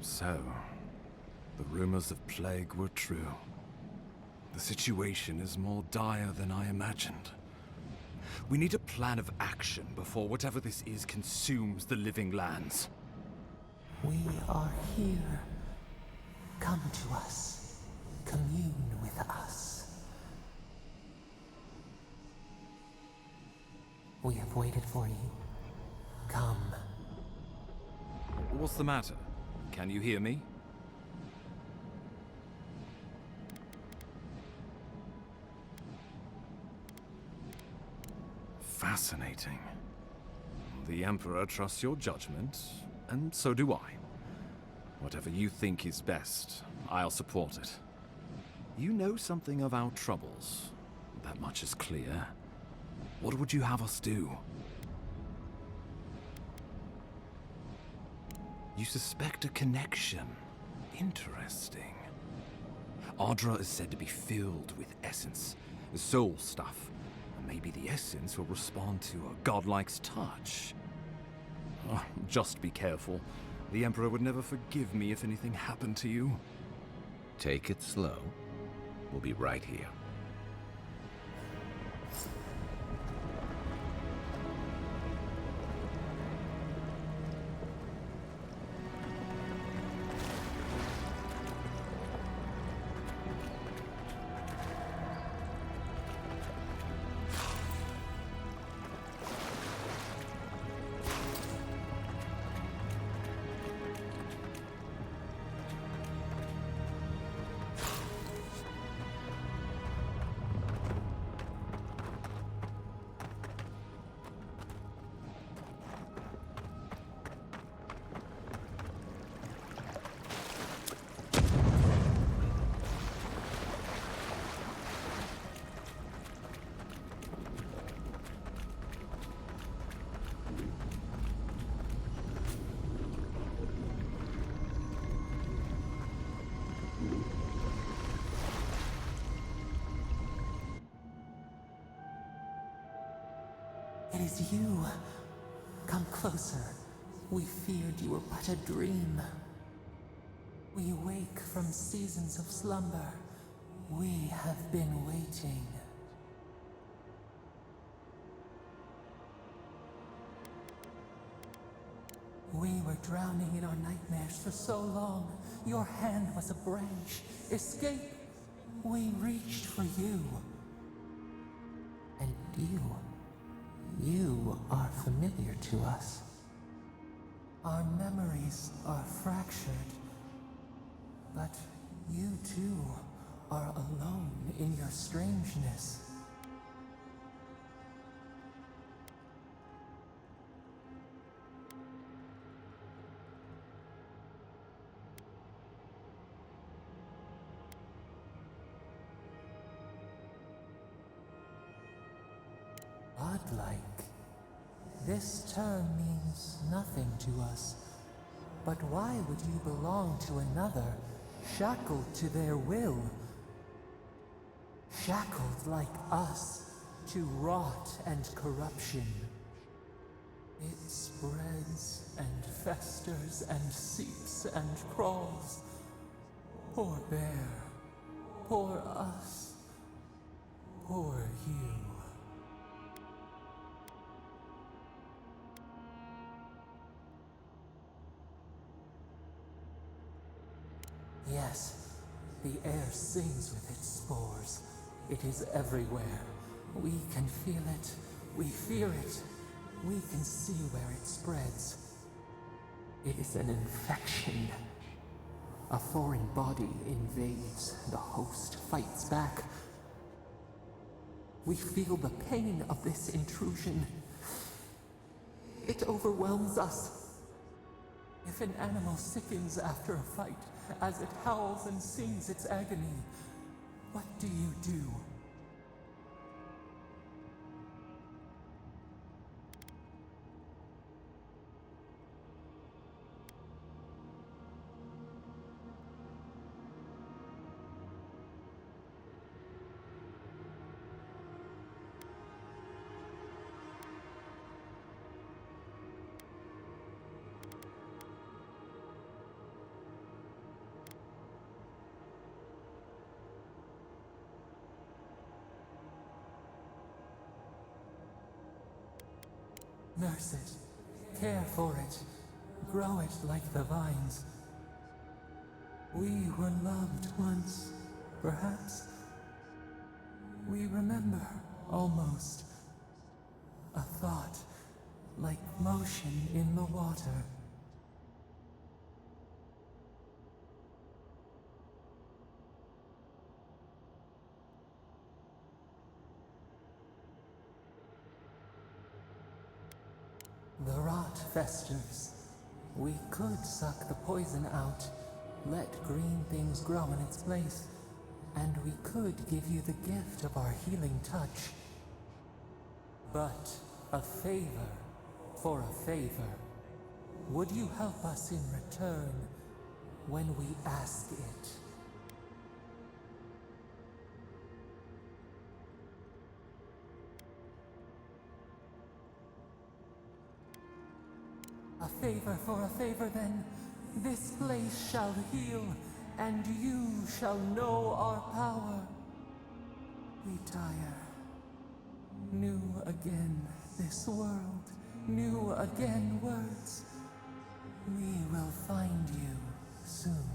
So, the rumors of plague were true. The situation is more dire than I imagined. We need a plan of action before whatever this is consumes the living lands. We are here. Come to us. Commune with us. We have waited for you. Come. What's the matter? Can you hear me? Fascinating. The Emperor trusts your judgment, and so do I. Whatever you think is best, I'll support it. You know something of our troubles. That much is clear. What would you have us do? You suspect a connection. Interesting. Ardra is said to be filled with essence, soul stuff. Maybe the essence will respond to a godlike's touch. Oh, just be careful. The Emperor would never forgive me if anything happened to you. Take it slow. We'll be right here. It is you. Come closer. We feared you were but a dream. We wake from seasons of slumber. We have been waiting. We were drowning in our nightmares for so long. Your hand was a branch. Escape! We reached for you. And you are familiar to us. Our memories are fractured. But you too are alone in your strangeness. Godlike. This term means nothing to us. But why would you belong to another, shackled to their will? Shackled like us to rot and corruption. It spreads and festers and seeps and crawls. Poor bear. Poor us. Poor you. Yes, the air sings with its spores. It is everywhere. We can feel it. We fear it. We can see where it spreads. It is an infection. A foreign body invades. The host fights back. We feel the pain of this intrusion. It overwhelms us. If an animal sickens after a fight, as it howls and sings its agony, what do you do? Nurse it, care for it, grow it like the vines. We were loved once, perhaps. We remember, almost. A thought, like motion in the water. The rot festers. We could suck the poison out, let green things grow in its place, and we could give you the gift of our healing touch. But a favor for a favor. Would you help us in return when we ask it? A favor for a favor, then. This place shall heal, and you shall know our power. Retire. New again this world, new again words. We will find you soon.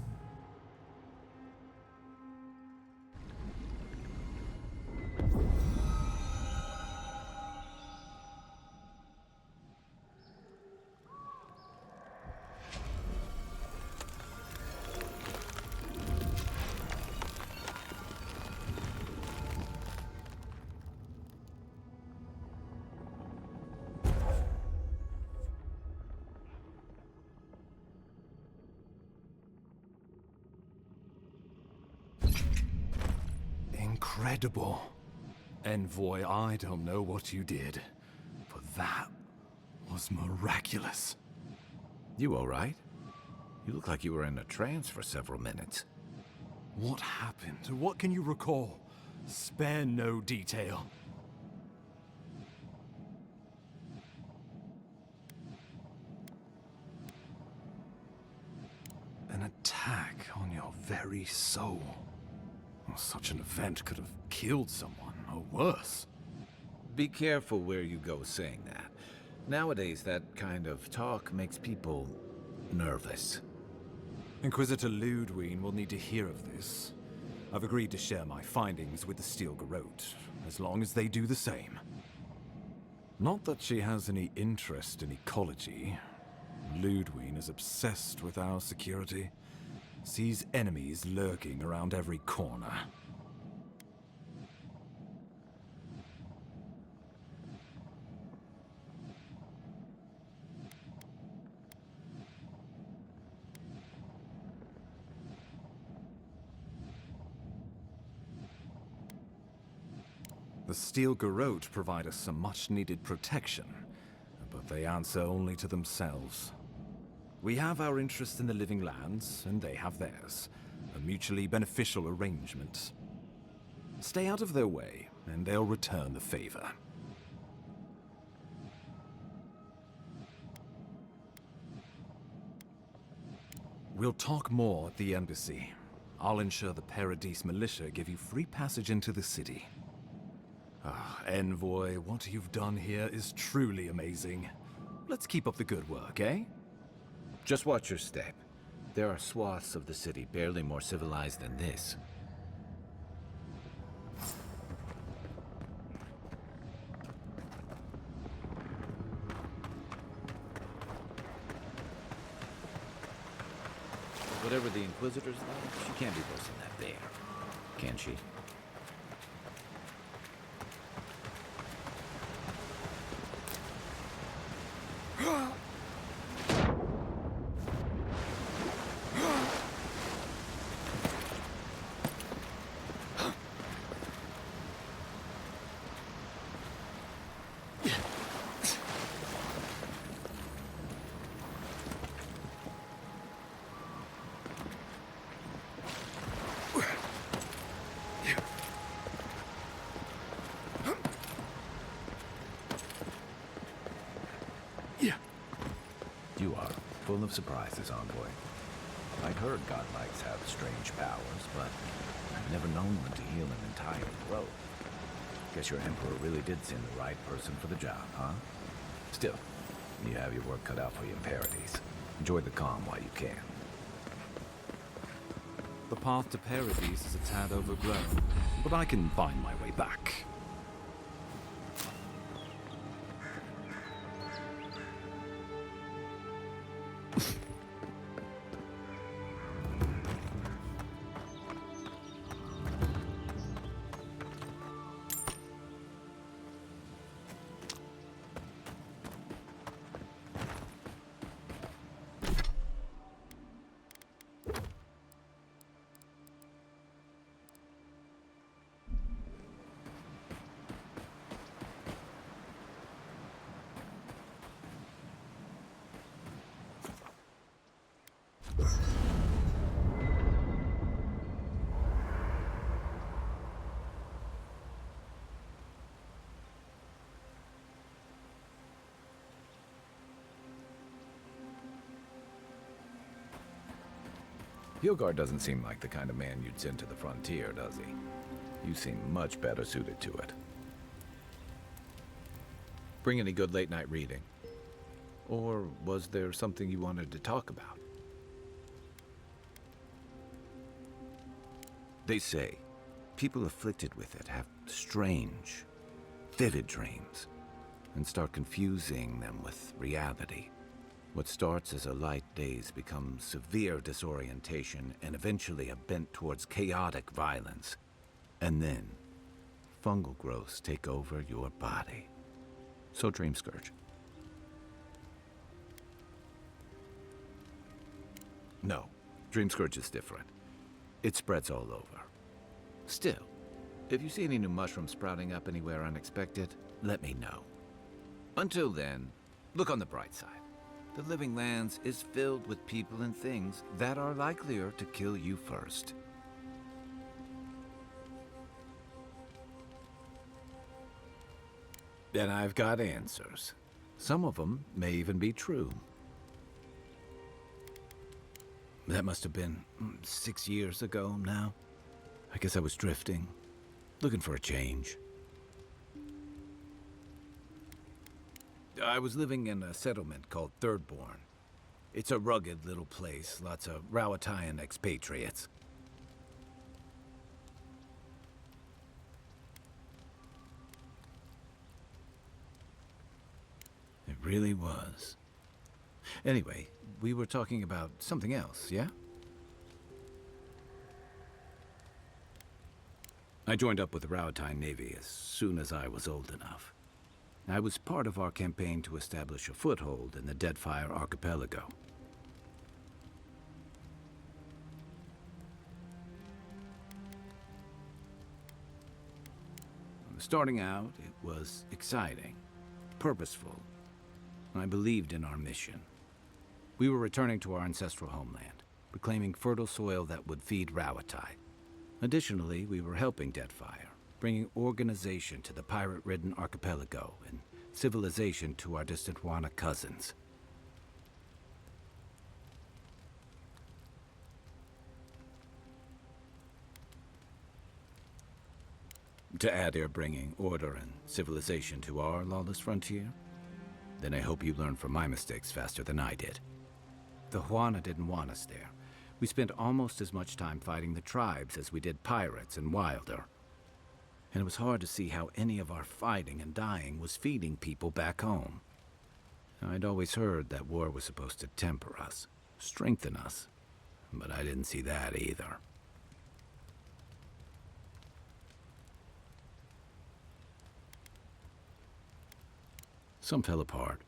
Incredible. Envoy, I don't know what you did, but that was miraculous. You all right? You look like you were in a trance for several minutes. What happened? What can you recall? Spare no detail. our very soul. Such an event could have killed someone, or worse. Be careful where you go saying that. Nowadays, that kind of talk makes people nervous. Inquisitor Ludwig will need to hear of this. I've agreed to share my findings with the Steel Garrote, as long as they do the same. Not that she has any interest in ecology. Ludwig is obsessed with our security. Sees enemies lurking around every corner. The Steel Garrote provide us some much-needed protection, but they answer only to themselves. We have our interest in the living lands, and they have theirs. A mutually beneficial arrangement. Stay out of their way, and they'll return the favor. We'll talk more at the embassy. I'll ensure the Paradise militia give you free passage into the city. Envoy, what you've done here is truly amazing. Let's keep up the good work, eh? Just watch your step. There are swaths of the city barely more civilized than this. Whatever the Inquisitor's like, she can't be worse than that there. Can she? You are full of surprises, Envoy. I've heard godlikes have strange powers, but I've never known one to heal an entire world. Guess your Emperor really did send the right person for the job, huh? Still, you have your work cut out for you in Paradise. Enjoy the calm while you can. The path to Paradise is a tad overgrown, but I can find my way back. Hilgard doesn't seem like the kind of man you'd send to the frontier, does he? You seem much better suited to it. Bring any good late-night reading? Or was there something you wanted to talk about? They say people afflicted with it have strange, vivid dreams and start confusing them with reality. What starts as a light daze becomes severe disorientation and eventually a bent towards chaotic violence. And then, fungal growths take over your body. So Dream Scourge. No, Dream Scourge is different. It spreads all over. Still, if you see any new mushrooms sprouting up anywhere unexpected, let me know. Until then, look on the bright side. The Living Lands is filled with people and things that are likelier to kill you first. And I've got answers. Some of them may even be true. That must have been 6 years ago now. I guess I was drifting, looking for a change. I was living in a settlement called Thirdborn. It's a rugged little place, lots of Rawatayan expatriates. It really was. Anyway, we were talking about something else, yeah? I joined up with the Rawatayan Navy as soon as I was old enough. I was part of our campaign to establish a foothold in the Deadfire Archipelago. Starting out, it was exciting, purposeful. I believed in our mission. We were returning to our ancestral homeland, reclaiming fertile soil that would feed Rawatai. Additionally, we were helping Deadfire, bringing organization to the pirate-ridden archipelago and civilization to our distant Wana cousins. To bringing order and civilization to our lawless frontier? Then I hope you learn from my mistakes faster than I did. The Huana didn't want us there. We spent almost as much time fighting the tribes as we did pirates and Wilder. And it was hard to see how any of our fighting and dying was feeding people back home. I'd always heard that war was supposed to temper us, strengthen us, but I didn't see that either. Some fell apart.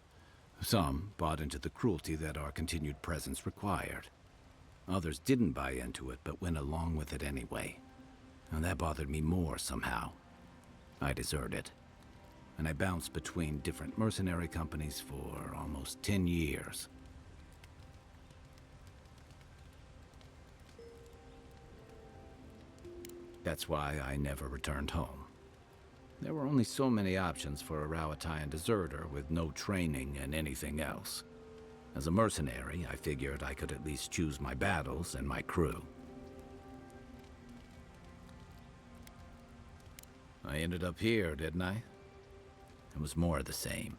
Some bought into the cruelty that our continued presence required. Others didn't buy into it, but went along with it anyway. And that bothered me more somehow. I deserted. And I bounced between different mercenary companies for almost 10 years. That's why I never returned home. There were only so many options for a Rawatayan deserter with no training and anything else. As a mercenary, I figured I could at least choose my battles and my crew. I ended up here, didn't I? It was more of the same.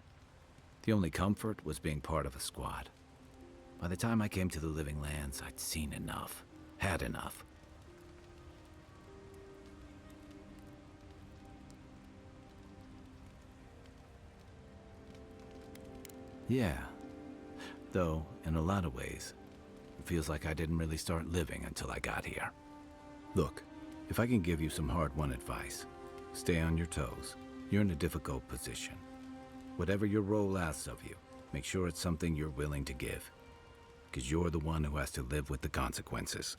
The only comfort was being part of a squad. By the time I came to the Living Lands, I'd seen enough, had enough. Yeah. Though, in a lot of ways, it feels like I didn't really start living until I got here. Look, if I can give you some hard-won advice, stay on your toes. You're in a difficult position. Whatever your role asks of you, make sure it's something you're willing to give. Because you're the one who has to live with the consequences.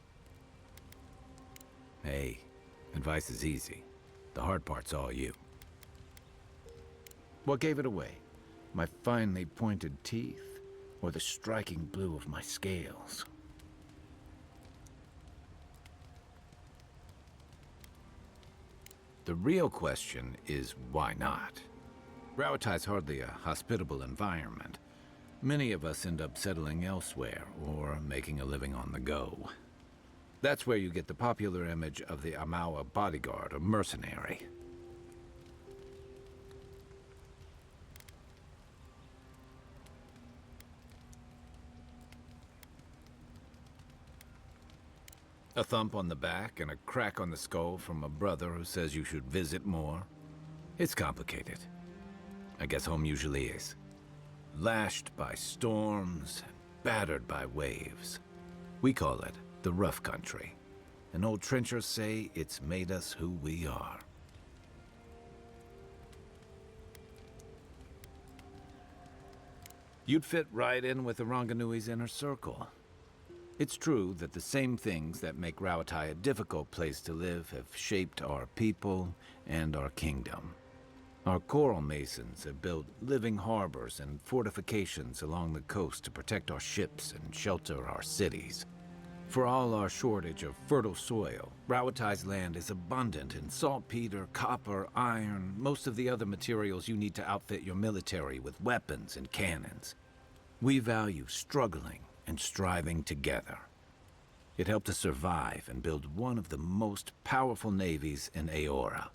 Hey, advice is easy. The hard part's all you. What gave it away? My finely pointed teeth, or the striking blue of my scales? The real question is why not? Rawatai's hardly a hospitable environment. Many of us end up settling elsewhere, or making a living on the go. That's where you get the popular image of the Amawa bodyguard or mercenary. A thump on the back and a crack on the skull from a brother who says you should visit more. It's complicated. I guess home usually is. Lashed by storms, battered by waves. We call it the rough country. And old trenchers say it's made us who we are. You'd fit right in with the Ranganui's inner circle. It's true that the same things that make Rawatai a difficult place to live have shaped our people and our kingdom. Our coral masons have built living harbors and fortifications along the coast to protect our ships and shelter our cities. For all our shortage of fertile soil, Rawatai's land is abundant in saltpeter, copper, iron, most of the other materials you need to outfit your military with weapons and cannons. We value struggling and striving together. It helped us survive and build one of the most powerful navies in Aora.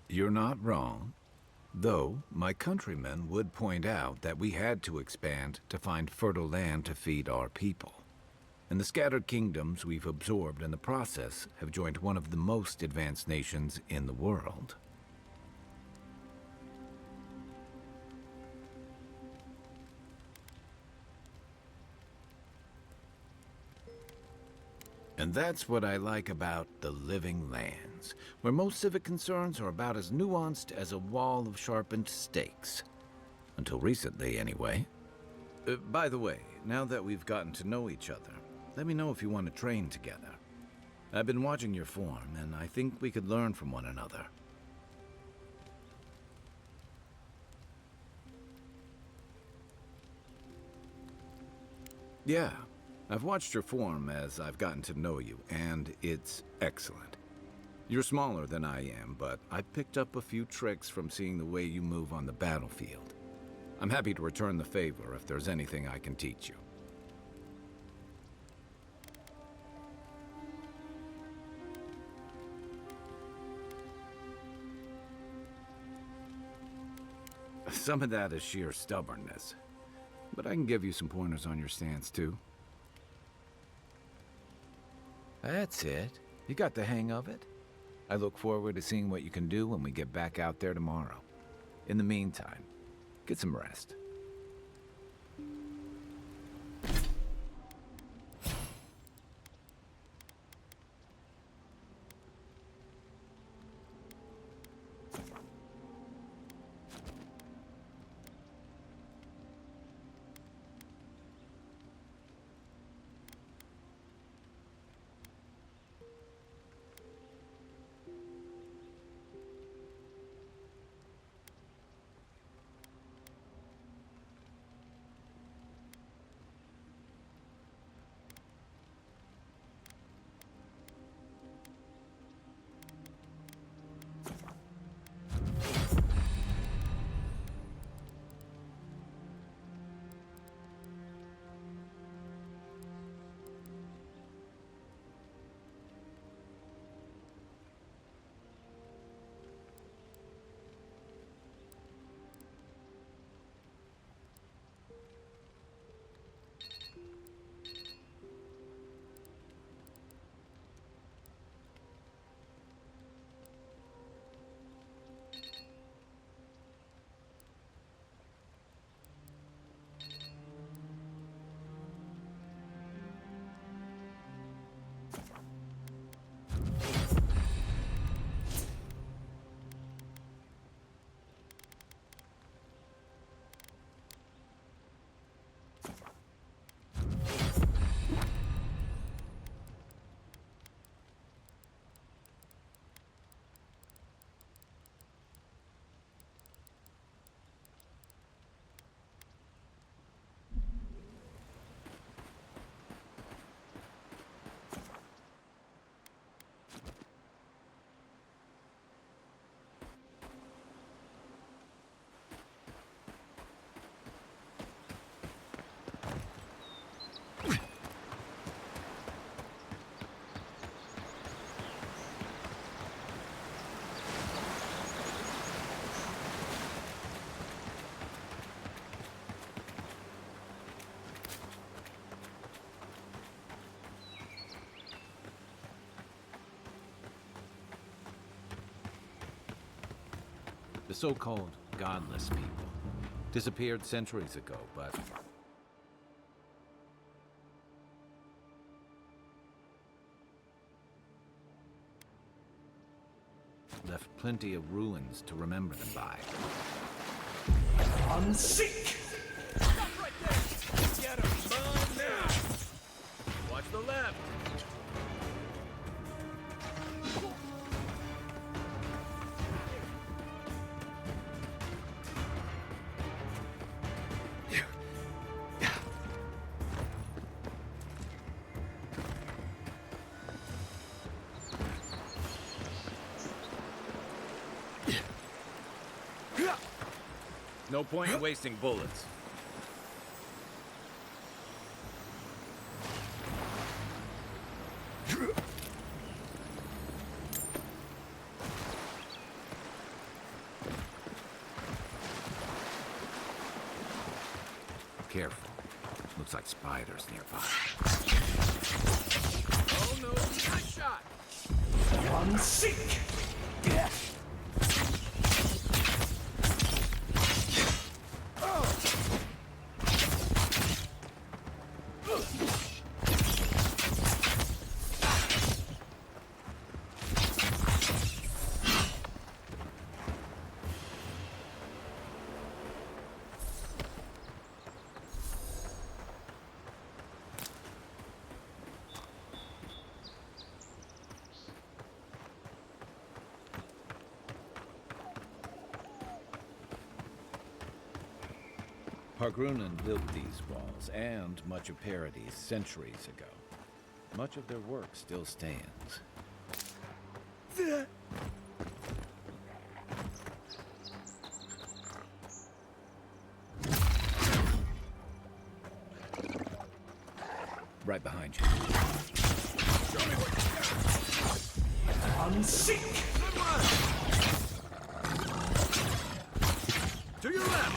You're not wrong. Though, my countrymen would point out that we had to expand to find fertile land to feed our people. And the scattered kingdoms we've absorbed in the process have joined one of the most advanced nations in the world. And that's what I like about the living lands, where most civic concerns are about as nuanced as a wall of sharpened stakes. Until recently, anyway. By the way, now that we've gotten to know each other, let me know if you want to train together. I've been watching your form, and I think we could learn from one another. Yeah. I've watched your form as I've gotten to know you, and it's excellent. You're smaller than I am, but I picked up a few tricks from seeing the way you move on the battlefield. I'm happy to return the favor if there's anything I can teach you. Some of that is sheer stubbornness, but I can give you some pointers on your stance, too. That's it. You got the hang of it. I look forward to seeing what you can do when we get back out there tomorrow. In the meantime, get some rest. The so-called godless people disappeared centuries ago, but left plenty of ruins to remember them by. Unseek! Stop right there! Get him! Mine now! Watch the left! No point in wasting bullets. Careful. Looks like spiders nearby. Oh no, nice shot! One seek! Yeah. Pargrunen built these walls, and much of Paradis centuries ago. Much of their work still stands. Right behind you. Show me what you got! Unseek! To your left!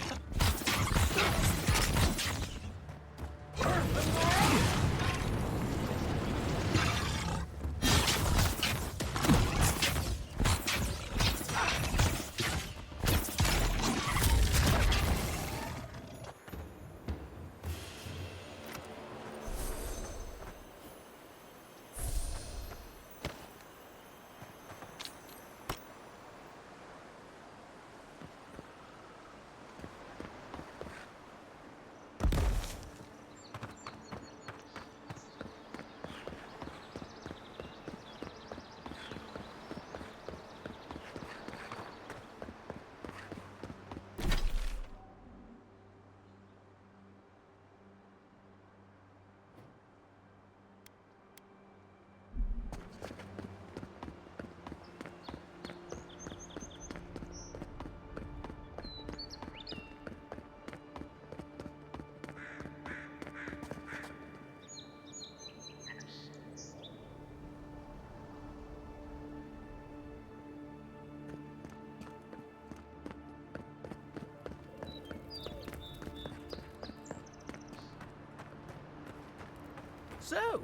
So,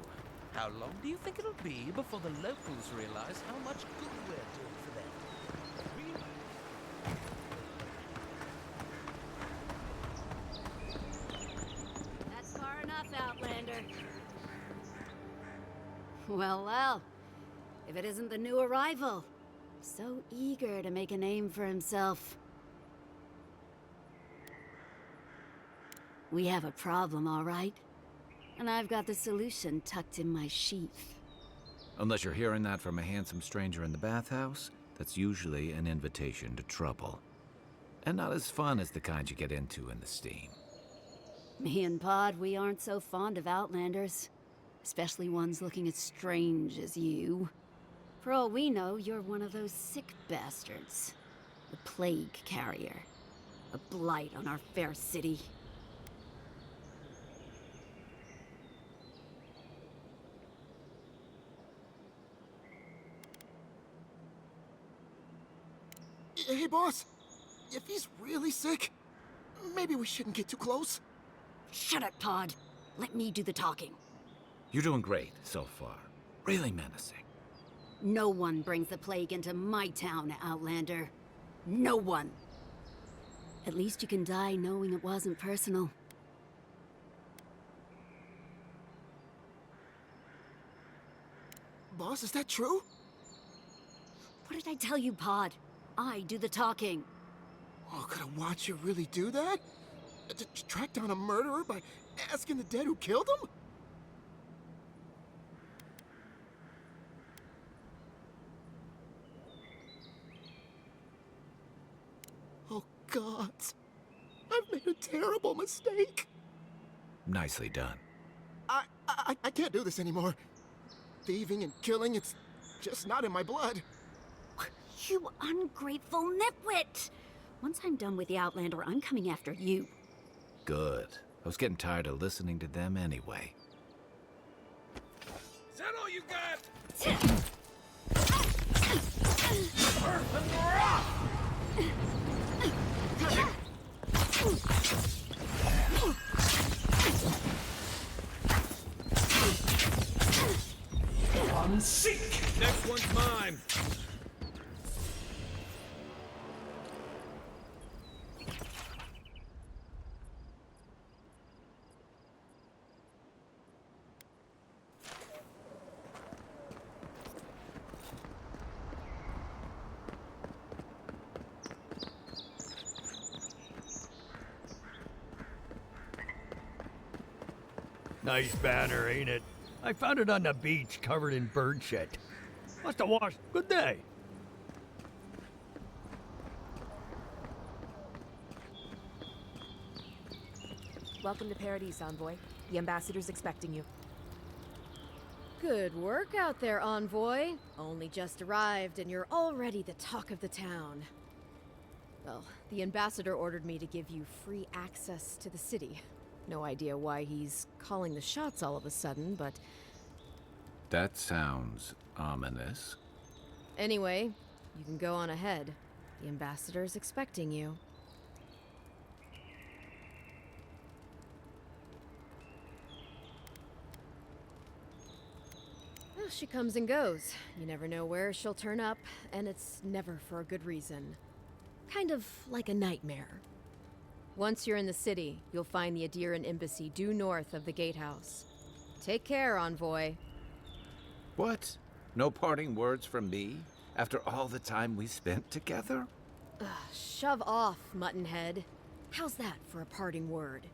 how long do you think it'll be before the locals realize how much good we're doing for them? That's far enough, Outlander. Well, well. If it isn't the new arrival. So eager to make a name for himself. We have a problem, all right? And I've got the solution tucked in my sheath. Unless you're hearing that from a handsome stranger in the bathhouse, that's usually an invitation to trouble. And not as fun as the kind you get into in the steam. Me and Pod, we aren't so fond of Outlanders. Especially ones looking as strange as you. For all we know, you're one of those sick bastards. The plague carrier. A blight on our fair city. Hey, boss. If he's really sick, maybe we shouldn't get too close. Shut it, Pod. Let me do the talking. You're doing great so far. Really menacing. No one brings the plague into my town, Outlander. No one. At least you can die knowing it wasn't personal. Boss, is that true? What did I tell you, Pod? I do the talking. Oh, could I watch you really do that? To track down a murderer by asking the dead who killed him? Oh, God. I've made a terrible mistake. Nicely done. I can't do this anymore. Thieving and killing, it's just not in my blood. You ungrateful nitwit! Once I'm done with the Outlander, I'm coming after you. Good. I was getting tired of listening to them anyway. Is that all you got? Unseek! Next one's mine. Nice banner, ain't it? I found it on the beach, covered in bird shit. Must have washed. Good day. Welcome to Paradise, Envoy. The ambassador's expecting you. Good work out there, Envoy. Only just arrived, and you're already the talk of the town. Well, the ambassador ordered me to give you free access to the city. No idea why he's calling the shots all of a sudden, but... That sounds ominous. Anyway, you can go on ahead. The ambassador is expecting you. Well, she comes and goes. You never know where she'll turn up, and it's never for a good reason. Kind of like a nightmare. Once you're in the city, you'll find the Adiran embassy due north of the gatehouse. Take care, Envoy. What? No parting words from me? After all the time we spent together? Shove off, Muttonhead. How's that for a parting word?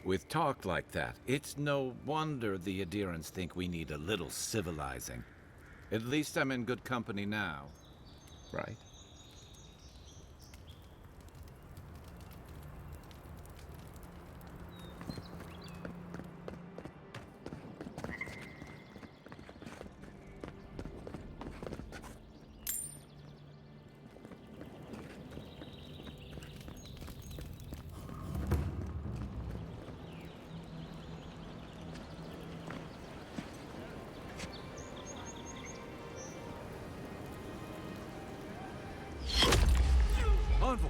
With talk like that, it's no wonder the Adirans think we need a little civilizing. At least I'm in good company now, right? Envoy!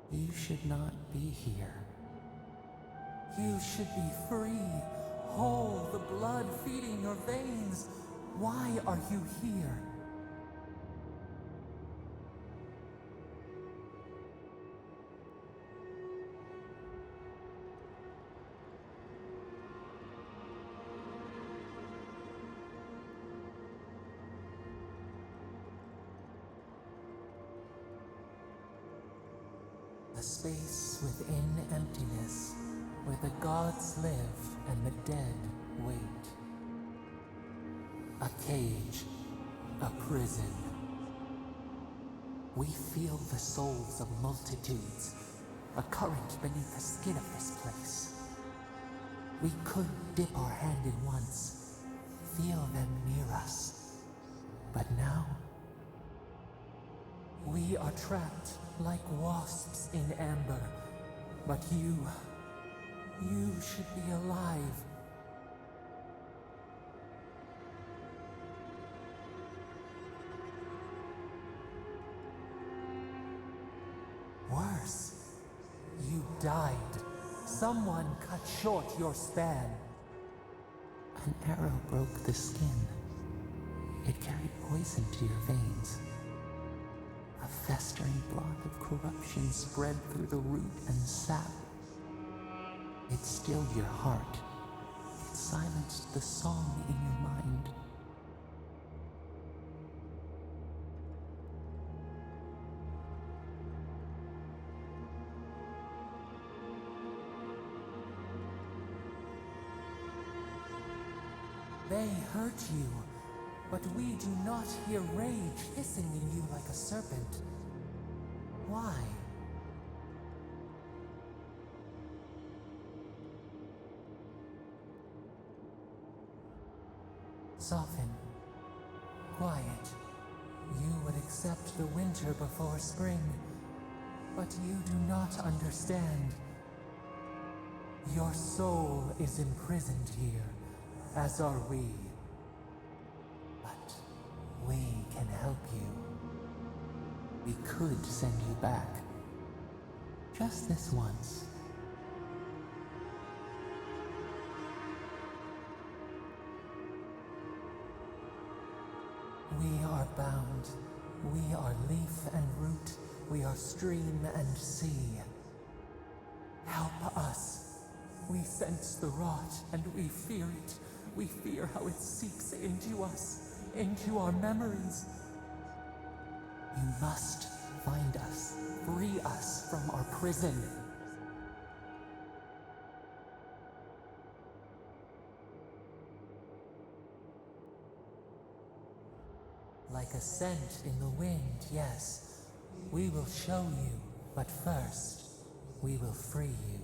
You should not be here. You should be free, whole, the blood feeding your veins. Why are you here? A space within emptiness, where the gods live and the dead wait. A cage, a prison. We feel the souls of multitudes, a current beneath the skin of this place. We could dip our hand in once, feel them near us. But now, we are trapped like wasps in amber. But you should be alive. Worse, you died. Someone cut short your span. An arrow broke the skin. It carried poison to your veins. A festering blot of corruption spread through the root and sap. It stilled your heart. It silenced the song in your mind. They hurt you, but we do not hear rage hissing in you like a serpent. Why? Soften. Quiet. You would accept the winter before spring, but you do not understand. Your soul is imprisoned here, as are we. But we can help you. We could send you back. Just this once. We are bound. We are leaf and root. We are stream and sea. Help us. We sense the rot and we fear it. We fear how it seeps into us, into our memories. You must find us, free us from our prison. Like a scent in the wind, yes. We will show you, but first, we will free you.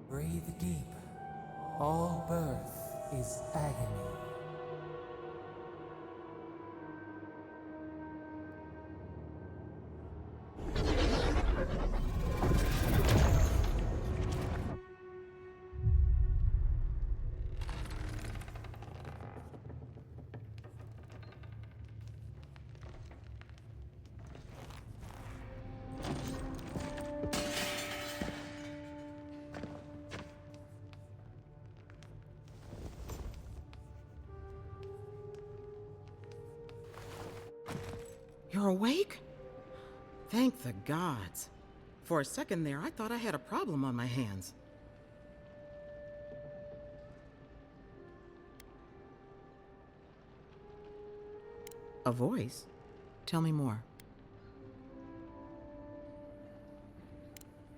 Breathe deep. All birth is agony. You're awake? Thank the gods. For a second there, I thought I had a problem on my hands. A voice? Tell me more.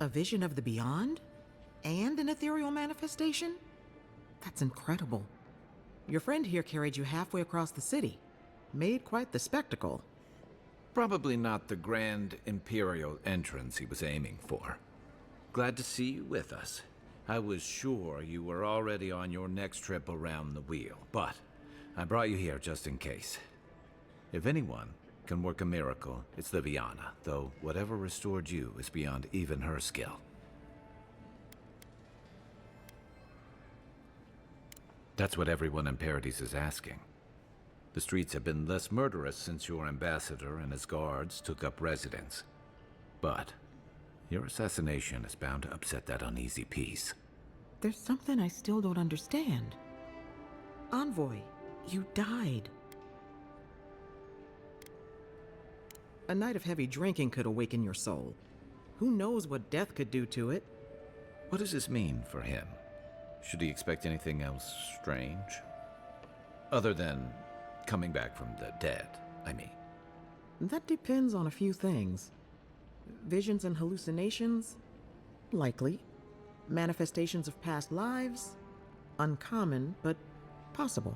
A vision of the beyond? And an ethereal manifestation? That's incredible. Your friend here carried you halfway across the city. Made quite the spectacle. Probably not the grand imperial entrance he was aiming for. Glad to see you with us. I was sure you were already on your next trip around the wheel, but I brought you here just in case. If anyone can work a miracle, it's Liviana, though whatever restored you is beyond even her skill. That's what everyone in Paradise is asking. The streets have been less murderous since your ambassador and his guards took up residence. But your assassination is bound to upset that uneasy peace. There's something I still don't understand. Envoy, you died. A night of heavy drinking could awaken your soul. Who knows what death could do to it? What does this mean for him? Should he expect anything else strange? Other than coming back from the dead, I mean. That depends on a few things. Visions and hallucinations? Likely. Manifestations of past lives? Uncommon, but possible.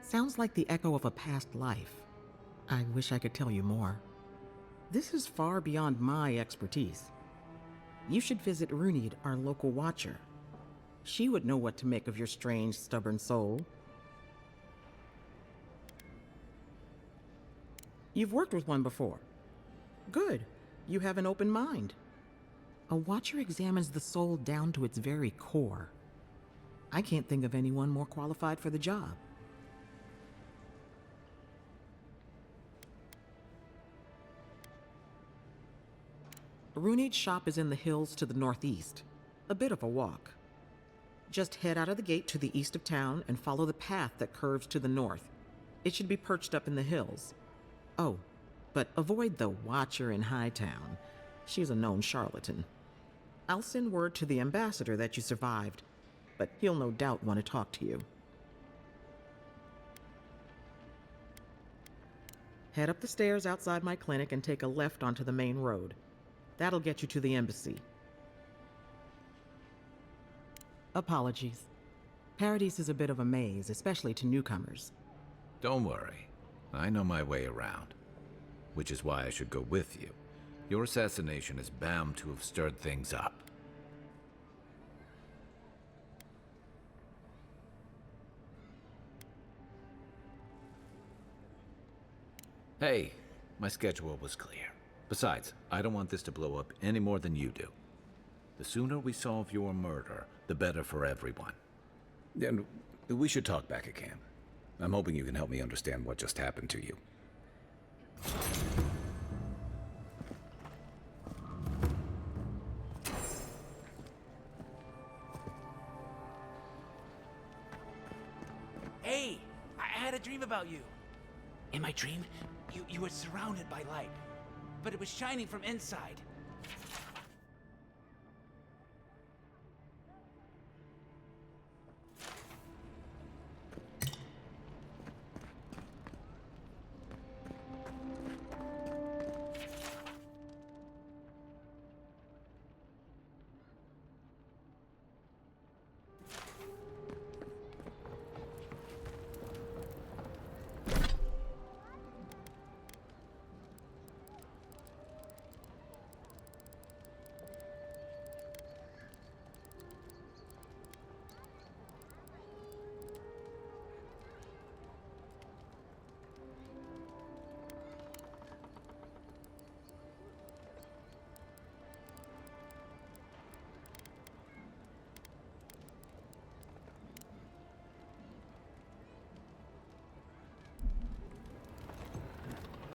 Sounds like the echo of a past life. I wish I could tell you more. This is far beyond my expertise. You should visit Runid, our local watcher. She would know what to make of your strange, stubborn soul. You've worked with one before. Good. You have an open mind. A watcher examines the soul down to its very core. I can't think of anyone more qualified for the job. Runade's shop is in the hills to the northeast. A bit of a walk. Just head out of the gate to the east of town and follow the path that curves to the north. It should be perched up in the hills. Oh, but avoid the Watcher in Hightown. She's a known charlatan. I'll send word to the ambassador that you survived, but he'll no doubt want to talk to you. Head up the stairs outside my clinic and take a left onto the main road. That'll get you to the embassy. Apologies. Paradise is a bit of a maze, especially to newcomers. Don't worry. I know my way around. Which is why I should go with you. Your assassination is bound to have stirred things up. Hey, my schedule was clear. Besides, I don't want this to blow up any more than you do. The sooner we solve your murder, the better for everyone. And we should talk back at camp. I'm hoping you can help me understand what just happened to you. Hey, I had a dream about you. In my dream, you were surrounded by light, but it was shining from inside.